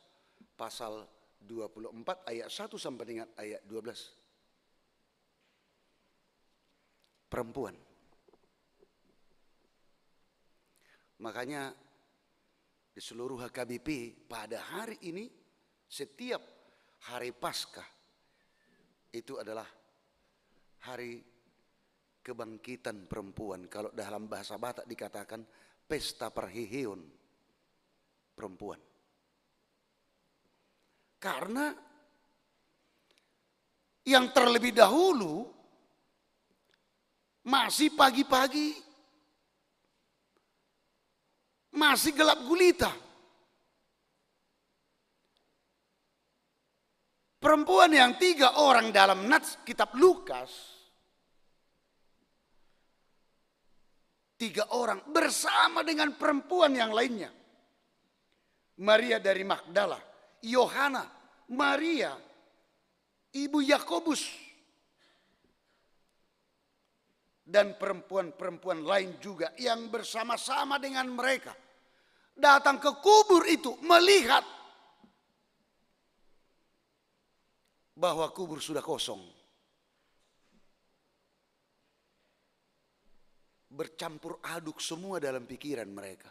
pasal 24 ayat 1 sampai dengan ayat 12. Perempuan. Makanya di seluruh HKBP pada hari ini, setiap hari Paskah itu adalah hari kebangkitan perempuan. Kalau dalam bahasa Batak dikatakan pesta perhihiun perempuan. Karena yang terlebih dahulu masih pagi-pagi, masih gelap gulita. Perempuan yang 3 orang dalam nats kitab Lukas, 3 orang bersama dengan perempuan yang lainnya. Maria dari Magdala, Yohana, Maria, ibu Yakobus, dan perempuan-perempuan lain juga yang bersama-sama dengan mereka datang ke kubur itu melihat bahwa kubur sudah kosong. Bercampur aduk semua dalam pikiran mereka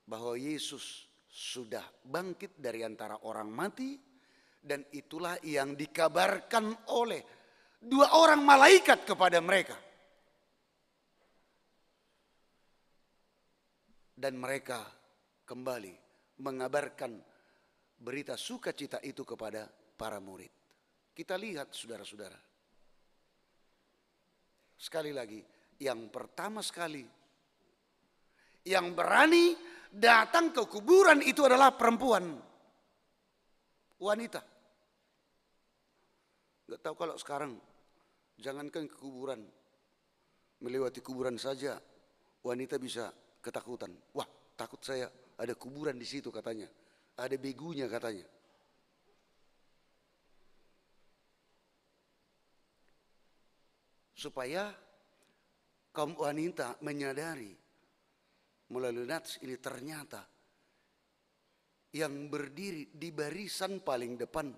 bahwa Yesus sudah bangkit dari antara orang mati, dan itulah yang dikabarkan oleh 2 orang malaikat kepada mereka. Dan mereka kembali mengabarkan berita sukacita itu kepada para murid. Kita lihat saudara-saudara, sekali lagi, yang pertama sekali yang berani datang ke kuburan itu adalah perempuan, wanita. Gak tahu kalau sekarang, jangankan ke kuburan, melewati kuburan saja wanita bisa ketakutan. Wah, takut saya, ada kuburan di situ katanya, ada begunya katanya. Supaya kaum wanita menyadari melalui nats ini ternyata yang berdiri di barisan paling depan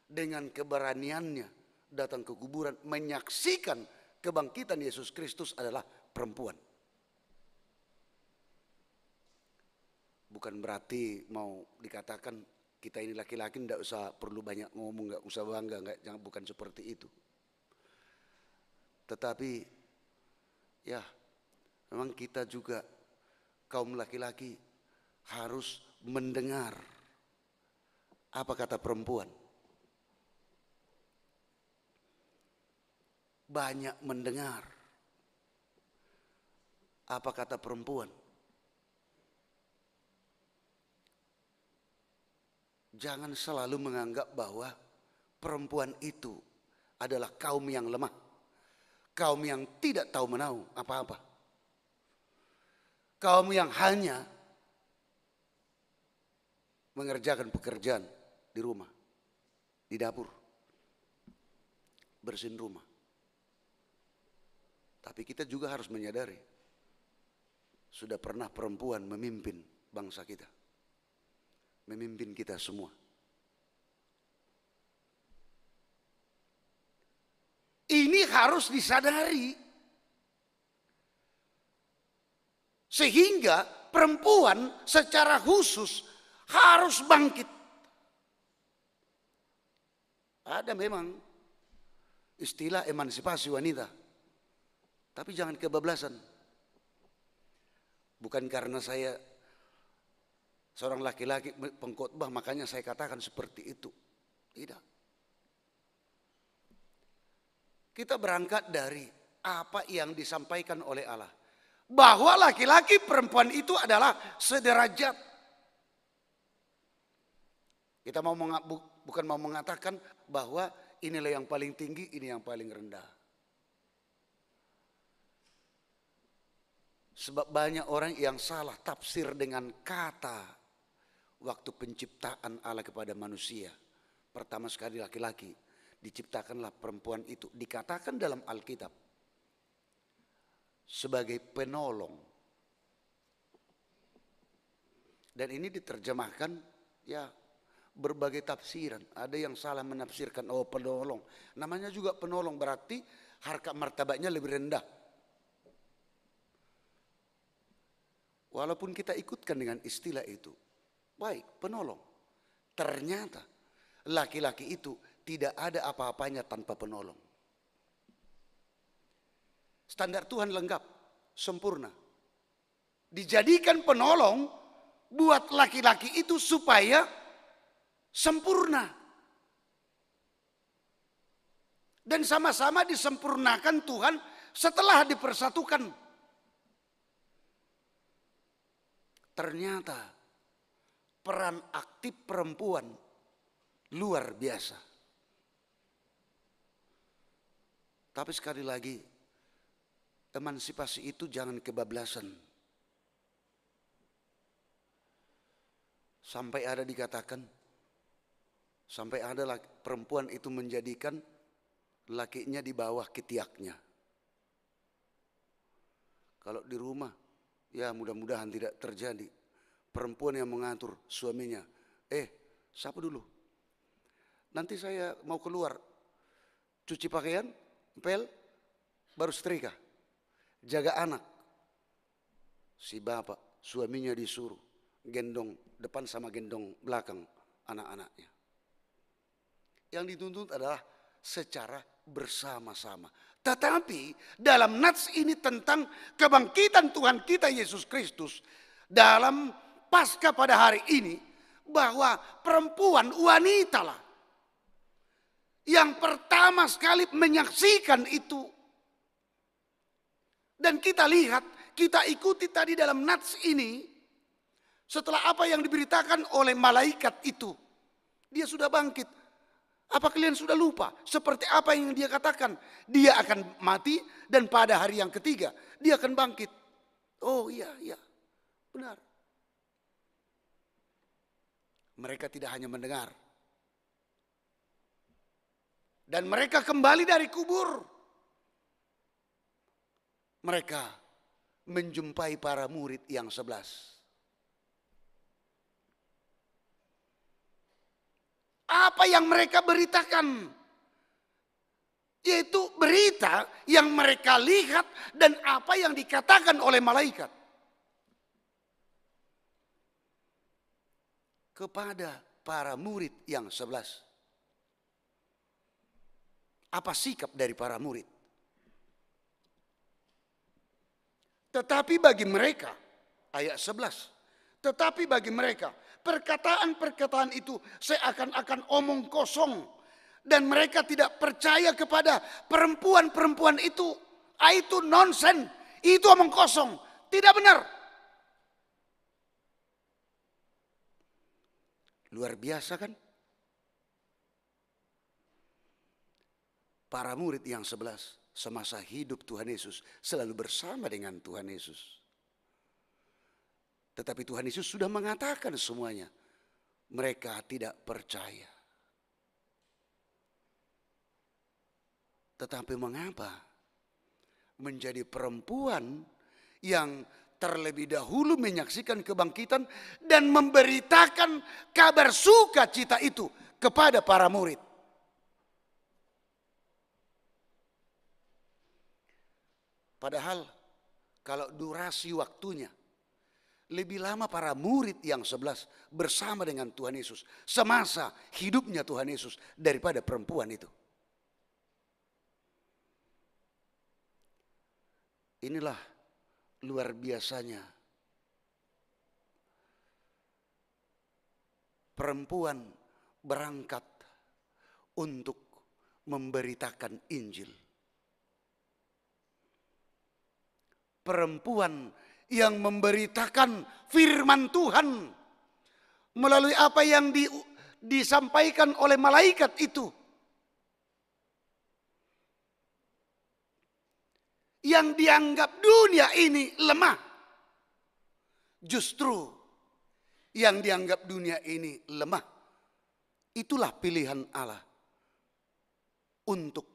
dengan keberaniannya datang ke kuburan menyaksikan kebangkitan Yesus Kristus adalah perempuan. Bukan berarti mau dikatakan kita ini laki-laki tidak usah perlu banyak ngomong, nggak usah bangga, nggak, bukan seperti itu. Tetapi ya memang kita juga kaum laki-laki harus mendengar apa kata perempuan. Banyak mendengar apa kata perempuan. Jangan selalu menganggap bahwa perempuan itu adalah kaum yang lemah, kaum yang tidak tahu menahu apa-apa, kaum yang hanya mengerjakan pekerjaan di rumah, di dapur, bersihin rumah. Tapi kita juga harus menyadari, sudah pernah perempuan memimpin bangsa kita, memimpin kita semua. Ini harus disadari. Sehingga perempuan secara khusus harus bangkit. Ada memang istilah emansipasi wanita. Tapi jangan kebablasan. Bukan karena saya seorang laki-laki pengkhotbah makanya saya katakan seperti itu. Tidak. Kita berangkat dari apa yang disampaikan oleh Allah. Bahwa laki-laki perempuan itu adalah sederajat. Kita bukan mau mengatakan bahwa inilah yang paling tinggi, ini yang paling rendah. Sebab banyak orang yang salah tafsir dengan kata waktu penciptaan Allah kepada manusia. Pertama sekali laki-laki, diciptakanlah perempuan itu. Dikatakan dalam Alkitab sebagai penolong. Dan ini diterjemahkan ya berbagai tafsiran. Ada yang salah menafsirkan, oh penolong. Namanya juga penolong, berarti harkat martabatnya lebih rendah. Walaupun kita ikutkan dengan istilah itu, baik penolong. Ternyata laki-laki itu tidak ada apa-apanya tanpa penolong. Standar Tuhan lengkap, sempurna. Dijadikan penolong buat laki-laki itu supaya sempurna. Dan sama-sama disempurnakan Tuhan setelah dipersatukan. Ternyata peran aktif perempuan luar biasa. Tapi sekali lagi, emansipasi itu jangan kebablasan. Sampai ada dikatakan, sampai ada perempuan itu menjadikan lakinya di bawah ketiaknya. Kalau di rumah, ya mudah-mudahan tidak terjadi. Perempuan yang mengatur suaminya, sapu dulu. Nanti saya mau keluar, cuci pakaian, pel, baru setrika. Jaga anak. Si bapak, suaminya disuruh gendong depan sama gendong belakang anak-anaknya. Yang dituntut adalah secara bersama-sama. Tetapi dalam nats ini tentang kebangkitan Tuhan kita Yesus Kristus dalam Paskah pada hari ini, bahwa perempuan wanita lah yang pertama sekali menyaksikan itu. Dan kita lihat, kita ikuti tadi dalam nats ini, setelah apa yang diberitakan oleh malaikat itu, dia sudah bangkit. Apa kalian sudah lupa? Seperti apa yang dia katakan, dia akan mati dan pada hari yang ketiga dia akan bangkit. Oh iya, benar. Mereka tidak hanya mendengar. Dan mereka kembali dari kubur. Mereka menjumpai para murid yang 11. Apa yang mereka beritakan? Yaitu berita yang mereka lihat dan apa yang dikatakan oleh malaikat. Kepada para murid yang 11. Apa sikap dari para murid? Tetapi bagi mereka, ayat 11. Tetapi bagi mereka, perkataan-perkataan itu seakan-akan omong kosong. Dan mereka tidak percaya kepada perempuan-perempuan itu. Itu nonsen, itu omong kosong. Tidak benar. Luar biasa kan? Para murid yang 11 semasa hidup Tuhan Yesus selalu bersama dengan Tuhan Yesus. Tetapi Tuhan Yesus sudah mengatakan semuanya. Mereka tidak percaya. Tetapi mengapa menjadi perempuan yang terlebih dahulu menyaksikan kebangkitan dan memberitakan kabar sukacita itu kepada para murid? Padahal kalau durasi waktunya lebih lama para murid yang 11 bersama dengan Tuhan Yesus semasa hidupnya Tuhan Yesus daripada perempuan itu. Inilah luar biasanya perempuan berangkat untuk memberitakan Injil. Perempuan yang memberitakan firman Tuhan melalui apa yang disampaikan oleh malaikat itu. Yang dianggap dunia ini lemah. Justru yang dianggap dunia ini lemah. Itulah pilihan Allah untuk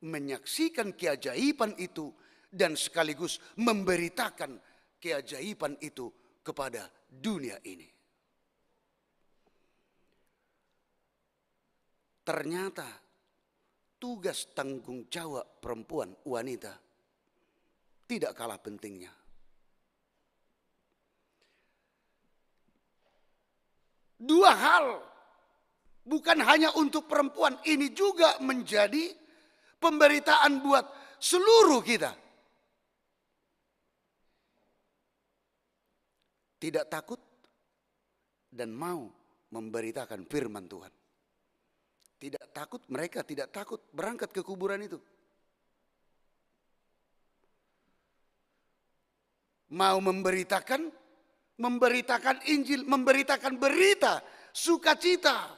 menyaksikan keajaiban itu dan sekaligus memberitakan keajaiban itu kepada dunia ini. Ternyata tugas tanggung jawab perempuan wanita tidak kalah pentingnya. Dua hal, bukan hanya untuk perempuan, ini juga menjadi pemberitaan buat seluruh kita. Tidak takut dan mau memberitakan firman Tuhan. Tidak takut, mereka tidak takut berangkat ke kuburan itu. Mau memberitakan Injil, memberitakan berita sukacita.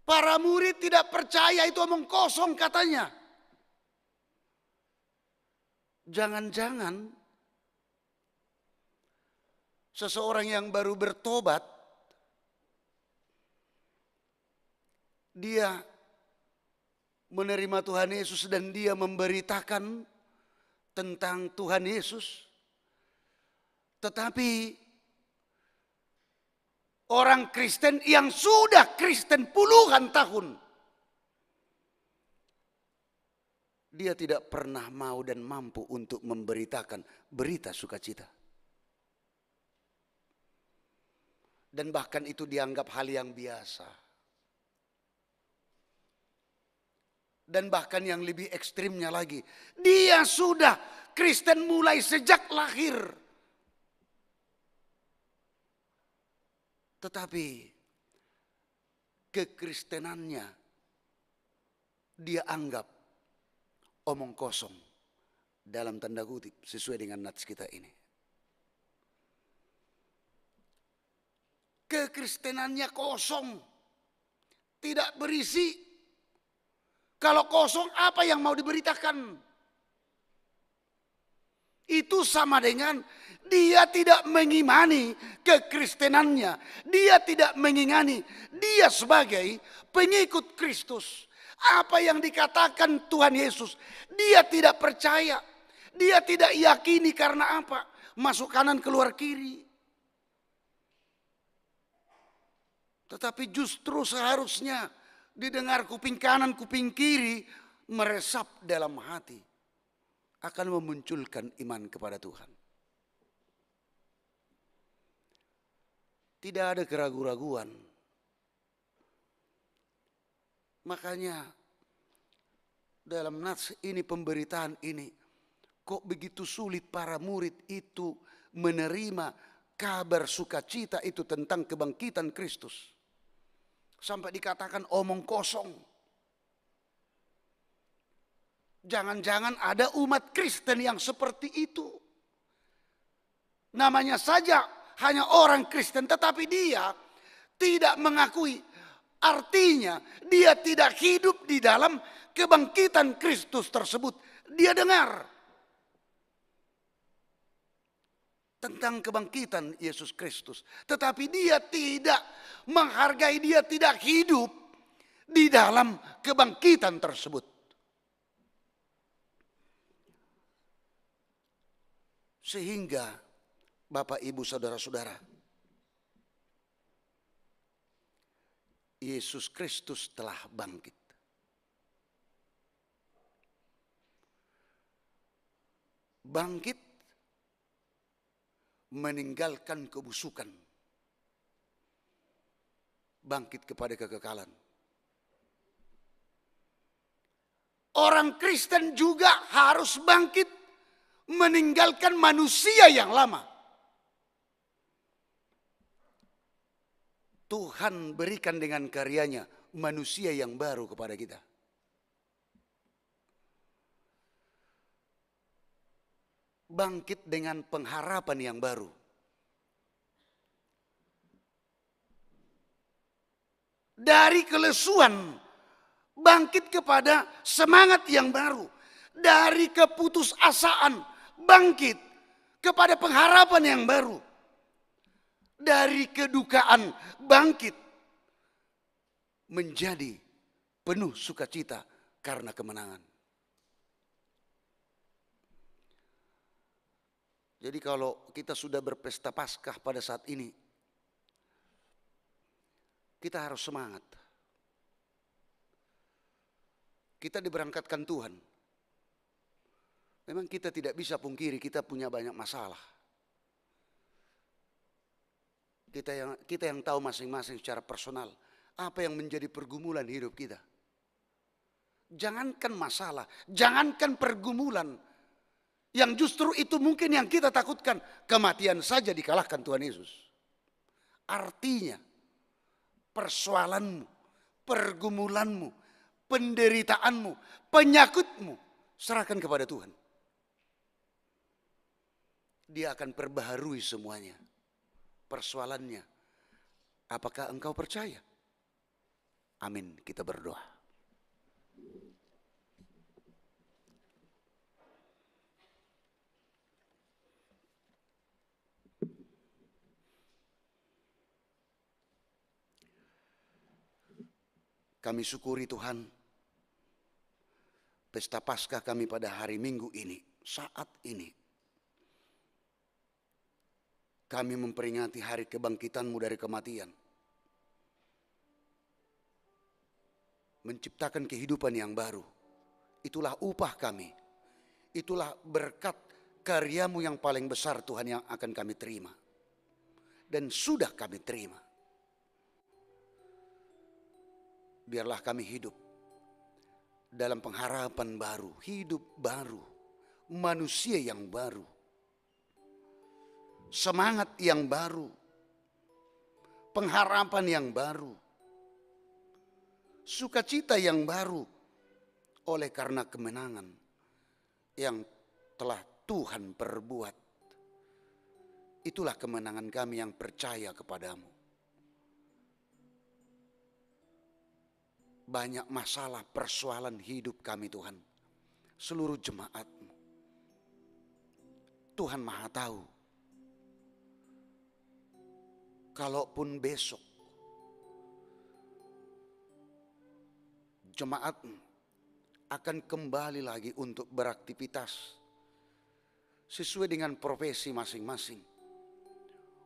Para murid tidak percaya, itu omong kosong katanya. Jangan-jangan seseorang yang baru bertobat, dia menerima Tuhan Yesus dan dia memberitakan tentang Tuhan Yesus. Tetapi orang Kristen yang sudah Kristen puluhan tahun, dia tidak pernah mau dan mampu untuk memberitakan berita sukacita. Dan bahkan itu dianggap hal yang biasa. Dan bahkan yang lebih ekstrimnya lagi, dia sudah Kristen mulai sejak lahir. Tetapi kekristenannya dia anggap omong kosong, dalam tanda kutip, sesuai dengan nats kita ini. Kekristenannya kosong, tidak berisi. Kalau kosong, apa yang mau diberitakan? Itu sama dengan dia tidak mengimani kekristenannya. Dia tidak mengimani dia sebagai pengikut Kristus. Apa yang dikatakan Tuhan Yesus, dia tidak percaya. Dia tidak yakini karena apa? Masuk kanan keluar kiri. Tetapi justru seharusnya didengar kuping kanan kuping kiri, meresap dalam hati, akan memunculkan iman kepada Tuhan. Tidak ada keraguan-raguan. Makanya dalam nats ini, pemberitaan ini, kok begitu sulit para murid itu menerima kabar sukacita itu tentang kebangkitan Kristus. Sampai dikatakan omong kosong. Jangan-jangan ada umat Kristen yang seperti itu. Namanya saja hanya orang Kristen, tetapi dia tidak mengakui. Artinya dia tidak hidup di dalam kebangkitan Kristus tersebut. Dia dengar tentang kebangkitan Yesus Kristus, tetapi dia tidak menghargai, dia tidak hidup di dalam kebangkitan tersebut. Sehingga Bapak Ibu Saudara-saudara, Yesus Kristus telah bangkit. Bangkit meninggalkan kebusukan. Bangkit kepada kekekalan. Orang Kristen juga harus bangkit meninggalkan manusia yang lama. Tuhan berikan dengan karyanya manusia yang baru kepada kita. Bangkit dengan pengharapan yang baru. Dari kelesuan, bangkit kepada semangat yang baru. Dari keputusasaan, bangkit kepada pengharapan yang baru. Dari kedukaan, bangkit menjadi penuh sukacita karena kemenangan. Jadi kalau kita sudah berpesta Paskah pada saat ini, kita harus semangat. Kita diberangkatkan Tuhan. Memang kita tidak bisa pungkiri kita punya banyak masalah. Kita yang tahu masing-masing secara personal apa yang menjadi pergumulan hidup kita. Jangankan masalah, jangankan pergumulan, yang justru itu mungkin yang kita takutkan, kematian saja dikalahkan Tuhan Yesus. Artinya persoalanmu, pergumulanmu, penderitaanmu, penyakitmu, serahkan kepada Tuhan. Dia akan perbaharui semuanya. Persoalannya, apakah engkau percaya? Amin, kita berdoa. Kami syukuri Tuhan, pesta Paskah kami pada hari Minggu ini, saat ini. Kami memperingati hari kebangkitan-Mu dari kematian. Menciptakan kehidupan yang baru. Itulah upah kami. Itulah berkat karya-Mu yang paling besar Tuhan yang akan kami terima. Dan sudah kami terima. Biarlah kami hidup dalam pengharapan baru, hidup baru, manusia yang baru, semangat yang baru, pengharapan yang baru. sukacita yang baru oleh karena kemenangan yang telah Tuhan perbuat. Itulah kemenangan kami yang percaya kepadamu. Banyak masalah persoalan hidup kami Tuhan, seluruh jemaat-Mu. Tuhan Maha tahu. Kalaupun besok jemaat akan kembali lagi untuk beraktivitas sesuai dengan profesi masing-masing.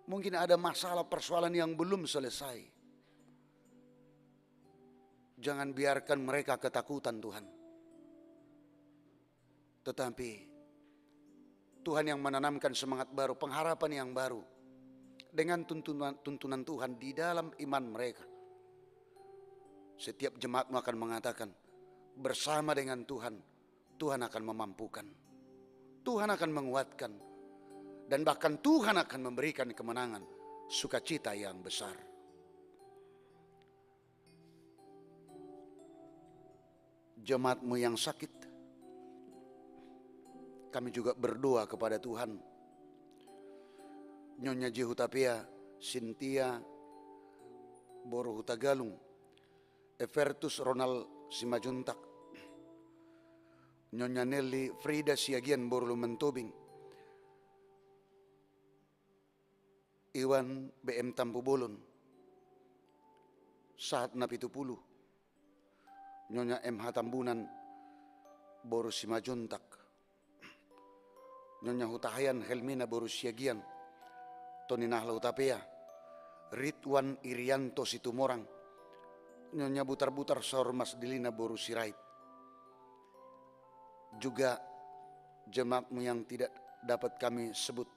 Mungkin ada masalah persoalan yang belum selesai. Jangan biarkan mereka ketakutan Tuhan. Tetapi Tuhan yang menanamkan semangat baru, pengharapan yang baru dengan tuntunan Tuhan di dalam iman mereka. Setiap jemaat-Mu akan mengatakan, bersama dengan Tuhan, Tuhan akan memampukan. Tuhan akan menguatkan. Dan bahkan Tuhan akan memberikan kemenangan, sukacita yang besar. Jemaat-Mu yang sakit, kami juga berdoa kepada Tuhan. Nyonya Jehutapea, Cynthia Boro Hutagalung, Evertus Ronald Simajuntak, Nyonya Nelly Frida Siagian Borlu Mentobing, Iwan BM Tampu Bolon, Saat Napitupulu, Nyonya MH Tambunan Boru Simajuntak, Nyonya Hutahayan Helmina Boru Siagian, Tony Nahla Hutapea, Ridwan Irianto Situmorang, Nyonya Butar-Butar Saur Mas Dilina Boru Sirait. Juga jemaat-Mu yang tidak dapat kami sebut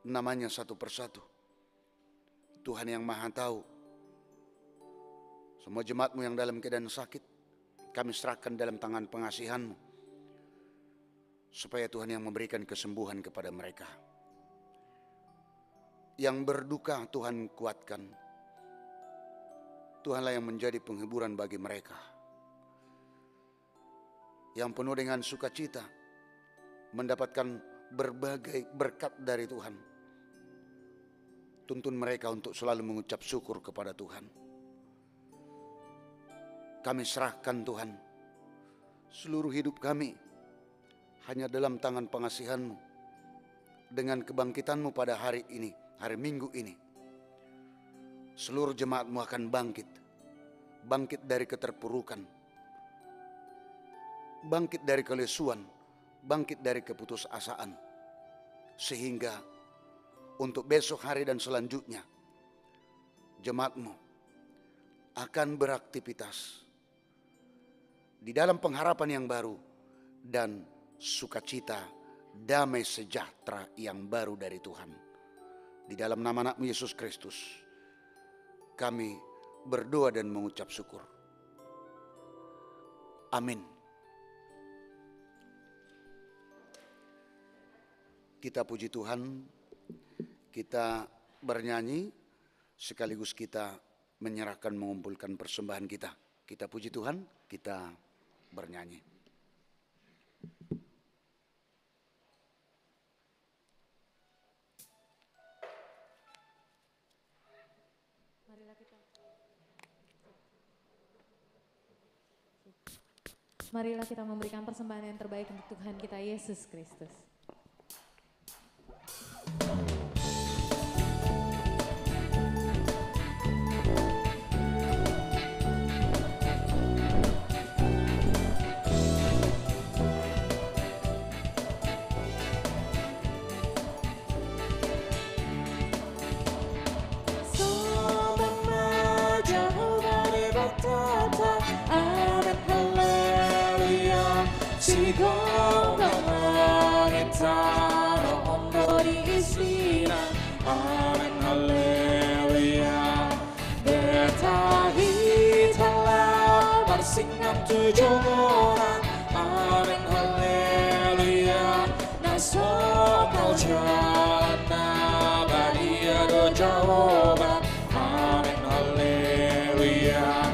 namanya satu persatu. Tuhan yang Maha tahu. Semua jemaat-Mu yang dalam keadaan sakit, kami serahkan dalam tangan pengasihan-Mu. Supaya Tuhan yang memberikan kesembuhan kepada mereka. Yang berduka Tuhan kuatkan. Tuhanlah yang menjadi penghiburan bagi mereka. Yang penuh dengan sukacita, mendapatkan berbagai berkat dari Tuhan. Tuntun mereka untuk selalu mengucap syukur kepada Tuhan. Kami serahkan Tuhan, seluruh hidup kami hanya dalam tangan pengasihan-Mu. Dengan kebangkitan-Mu pada hari ini, hari Minggu ini, seluruh jemaat-Mu akan bangkit. Bangkit dari keterpurukan, bangkit dari kelesuan, bangkit dari keputusasaan. Sehingga untuk besok hari dan selanjutnya, jemaat-Mu akan beraktivitas di dalam pengharapan yang baru dan sukacita, damai sejahtera yang baru dari Tuhan. Di dalam nama Anak-Mu Yesus Kristus, kami berdoa dan mengucap syukur. Amin. Kita puji Tuhan, kita bernyanyi, sekaligus kita menyerahkan, mengumpulkan persembahan kita. Kita puji Tuhan, kita bernyanyi. Marilah kita memberikan persembahan yang terbaik untuk Tuhan kita Yesus Kristus. Tujuh orang, amin haleluya. Nasokal jana badia do jawaban, amin haleluya.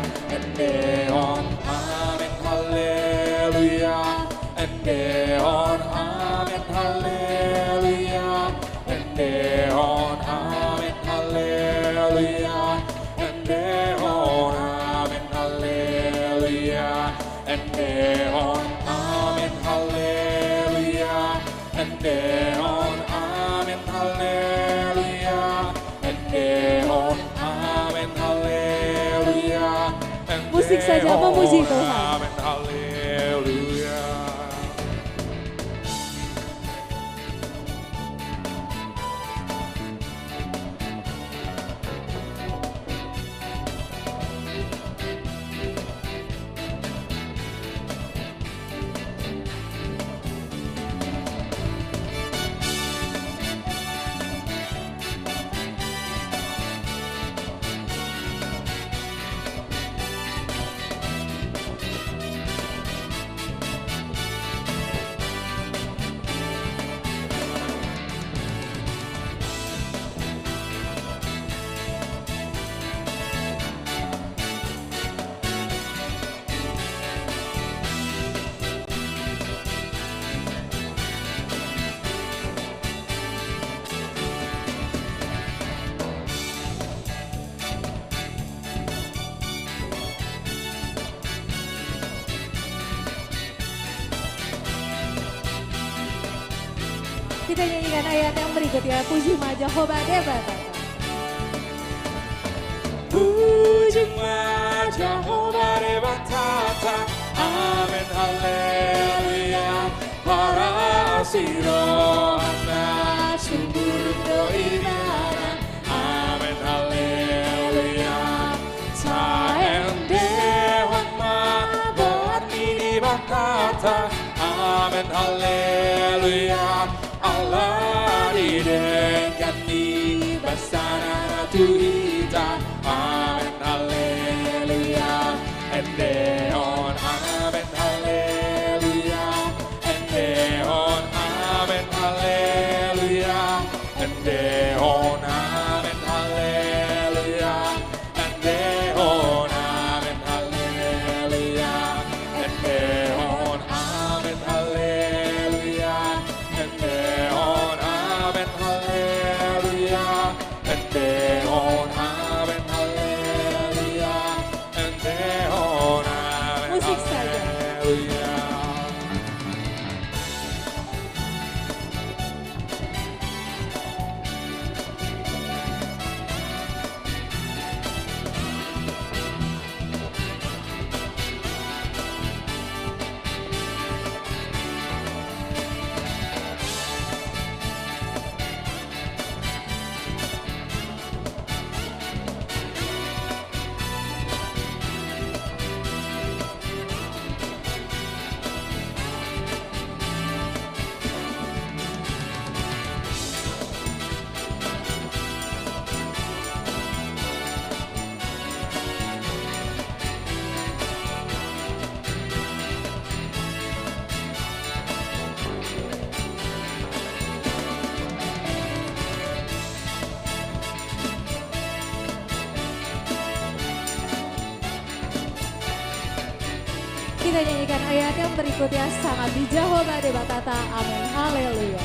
musik saja memuji Tuhan. Amin, haleluya. Kita nyanyikan ayat yang berikutnya, puji Jehovah Debatata. Puji Jehovah Debatata, amin, haleluya. Para sirohana subur doirana, amin, haleluya. Saen dewan ma buat ini bakata, amin, haleluya. Allah didengkan di basana tuita, amin, haleluya. Endeon, amin, haleluya. Endeon, amin, haleluya. Endeon, amin, haleluya. Endeon, amin, haleluya. Endeon, amin, haleluya. Endeon, amin, haleluya. Endeon, amin, haleluya. Endeon, amin, Musik saja. haleluya. Kita nyanyikan ayat yang berikutnya, sangat di Jehovah Debatata, amin, haleluya.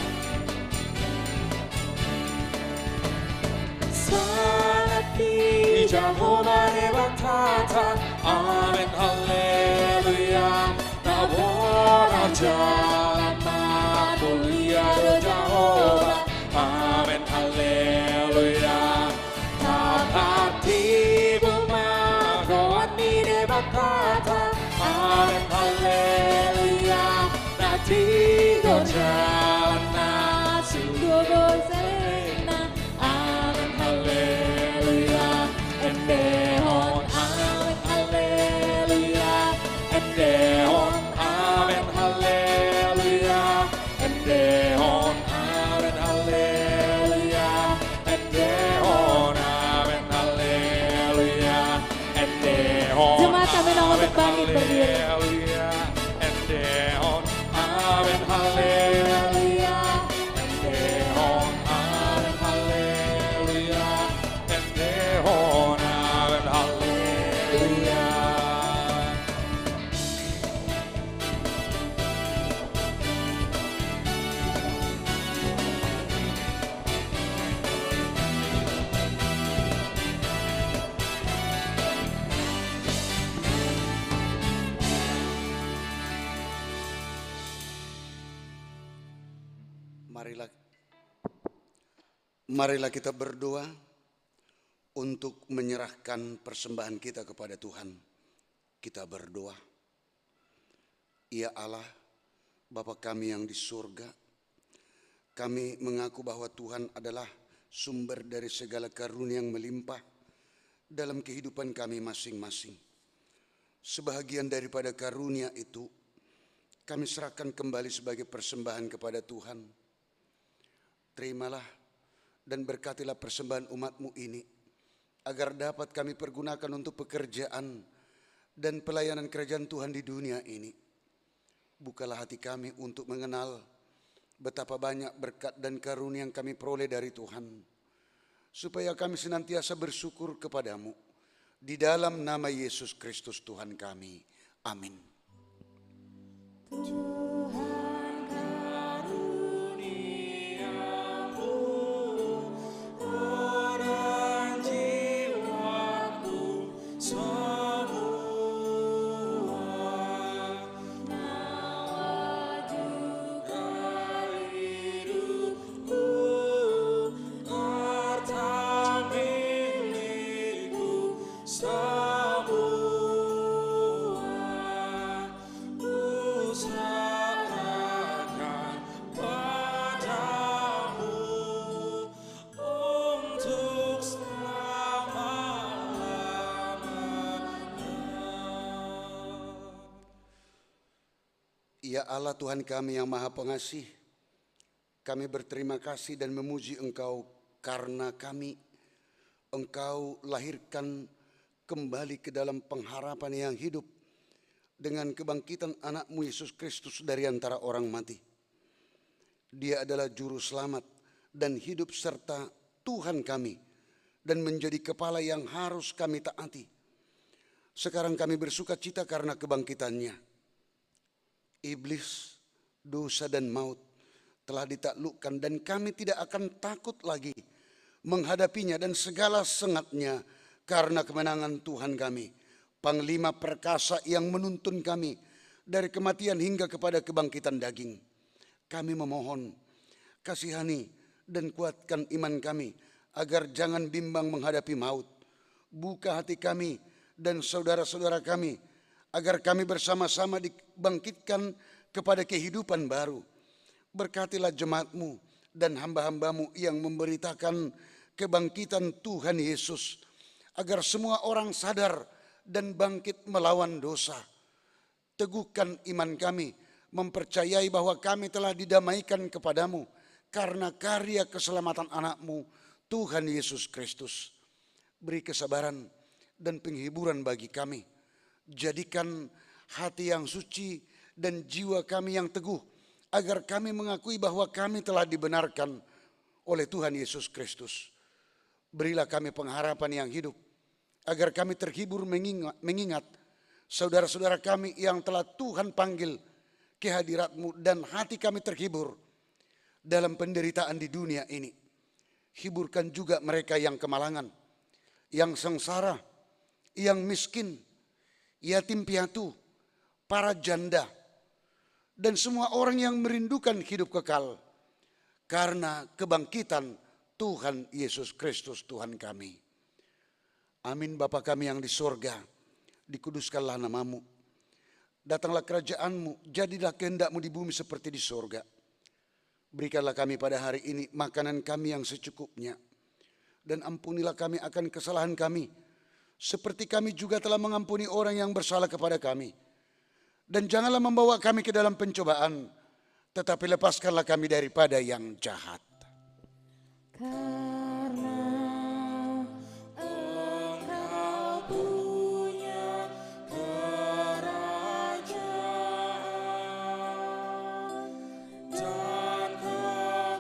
Sangat di Jehovah Debatata, amin, haleluya. Nabona jalana mulia do Jehovah, amin, haleluya. Tapati buma goani Debatata, amin, haleluya. Nati do jalana Gogo Selena, amin, haleluya. Endeon, amin, haleluya. Endeon, amin, haleluya. Endeon, amin, haleluya. Endeon, amin, haleluya. Endeon, Jemaat kami dong untuk bangkit berdiri. haleluya. Endeon, amin, haleluya. Endeon, amin, haleluya. Endeon, amin, haleluya. Marilah kita berdoa untuk menyerahkan persembahan kita kepada Tuhan. kita berdoa. Ya Allah, Bapa kami yang di surga, kami mengaku bahwa Tuhan adalah sumber dari segala karunia yang melimpah dalam kehidupan kami masing-masing. Sebahagian daripada karunia itu kami serahkan kembali sebagai persembahan kepada Tuhan. Terimalah dan berkatilah persembahan umat-Mu ini, agar dapat kami pergunakan untuk pekerjaan dan pelayanan kerajaan Tuhan di dunia ini. Bukalah hati kami untuk mengenal betapa banyak berkat dan karunia yang kami peroleh dari Tuhan, supaya kami senantiasa bersyukur kepadamu. Di dalam nama Yesus Kristus Tuhan kami. Amin. Ya Allah Tuhan kami yang Maha Pengasih, kami berterima kasih dan memuji Engkau karena Engkau lahirkan kembali ke dalam pengharapan yang hidup dengan kebangkitan anak-Mu Yesus Kristus dari antara orang mati. Dia adalah juru selamat dan hidup serta Tuhan kami dan menjadi kepala yang harus kami taati. Sekarang kami bersuka cita karena kebangkitannya. Iblis, dosa dan maut telah ditaklukkan dan kami tidak akan takut lagi menghadapinya dan segala sengatnya karena kemenangan Tuhan kami, Panglima perkasa yang menuntun kami dari kematian hingga kepada kebangkitan daging. Kami memohon, kasihani dan kuatkan iman kami agar jangan bimbang menghadapi maut. Buka hati kami dan saudara-saudara kami agar kami bersama-sama dibangkitkan kepada kehidupan baru. Berkatilah jemaat-Mu dan hamba-hamba-Mu yang memberitakan kebangkitan Tuhan Yesus, agar semua orang sadar dan bangkit melawan dosa. Teguhkan iman kami, mempercayai bahwa kami telah didamaikan kepadamu karena karya keselamatan anak-Mu, Tuhan Yesus Kristus. Beri kesabaran dan penghiburan bagi kami. Jadikan hati yang suci dan jiwa kami yang teguh, agar kami mengakui bahwa kami telah dibenarkan oleh Tuhan Yesus Kristus. Berilah kami pengharapan yang hidup, agar kami terhibur mengingat saudara-saudara kami yang telah Tuhan panggil ke hadirat-Mu, dan hati kami terhibur dalam penderitaan di dunia ini. Hiburkan juga mereka yang kemalangan, yang sengsara, yang miskin, yatim piatu, para janda, dan semua orang yang merindukan hidup kekal karena kebangkitan Tuhan Yesus Kristus Tuhan kami. Amin. Bapa kami yang di sorga, dikuduskanlah nama-Mu. Datanglah kerajaan-Mu, jadilah kehendak-Mu di bumi seperti di sorga. Berikanlah kami pada hari ini makanan kami yang secukupnya, dan ampunilah kami akan kesalahan kami, seperti kami juga telah mengampuni orang yang bersalah kepada kami. Dan janganlah membawa kami ke dalam pencobaan, tetapi lepaskanlah kami daripada yang jahat. Karena Engkau punya kerajaan dan kekuasaan dan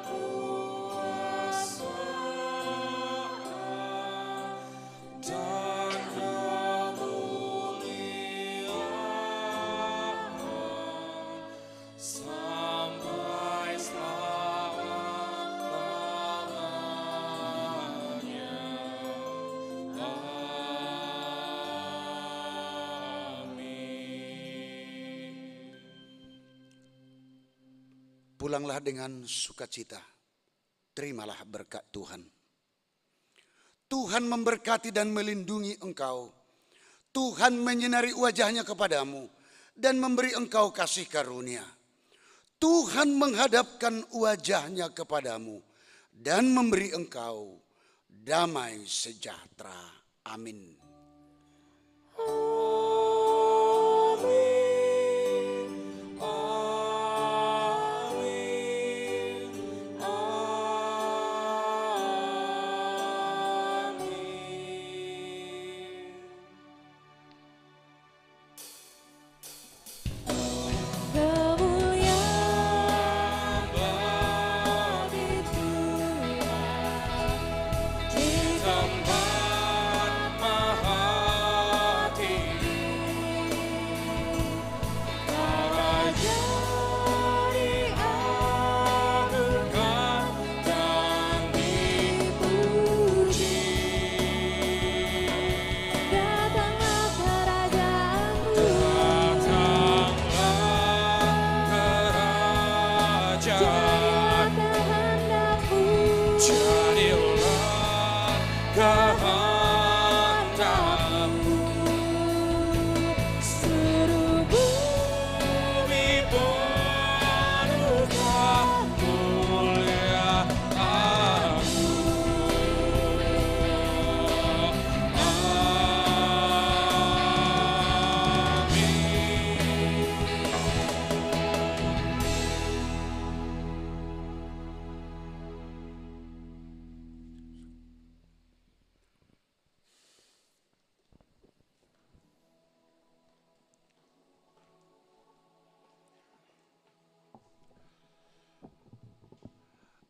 kemuliaan sampai selama-lamanya. Amin. Pulanglah dengan sukacita, terimalah berkat Tuhan. Tuhan memberkati dan melindungi engkau. Tuhan menyinari wajahnya kepadamu dan memberi engkau kasih karunia. Tuhan menghadapkan wajahnya kepadamu dan memberi engkau damai sejahtera. Amin.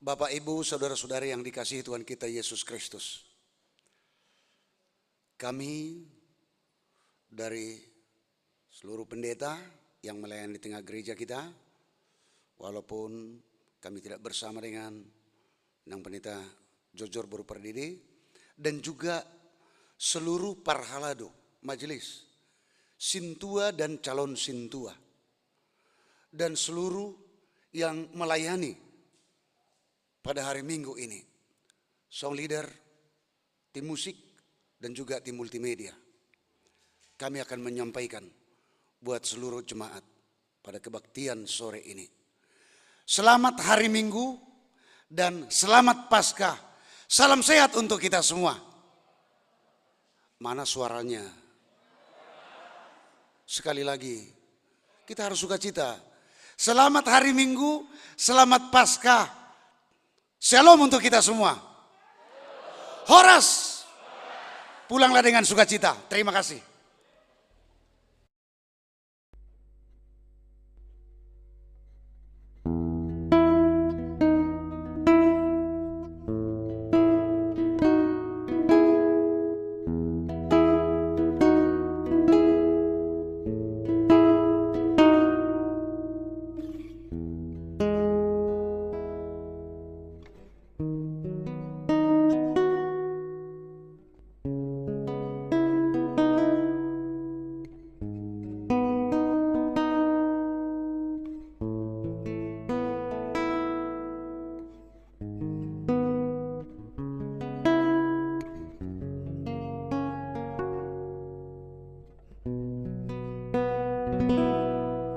Bapak, Ibu, saudara-saudari yang dikasihi Tuhan kita Yesus Kristus. Kami dari seluruh pendeta yang melayani di tengah gereja kita, walaupun kami tidak bersama dengan Nang Pendeta Jojor Boru Pardede, dan juga seluruh parhalado, majelis, sintua dan calon sintua, dan seluruh yang melayani pada hari Minggu ini, song leader, tim musik, dan juga tim multimedia. Kami akan menyampaikan buat seluruh jemaat pada kebaktian sore ini. Selamat hari Minggu dan selamat Paskah. Salam sehat untuk kita semua. Mana suaranya? Sekali lagi, kita harus sukacita. Selamat hari Minggu, selamat Paskah. Shalom untuk kita semua. Horas. Pulanglah dengan sukacita. Terima kasih.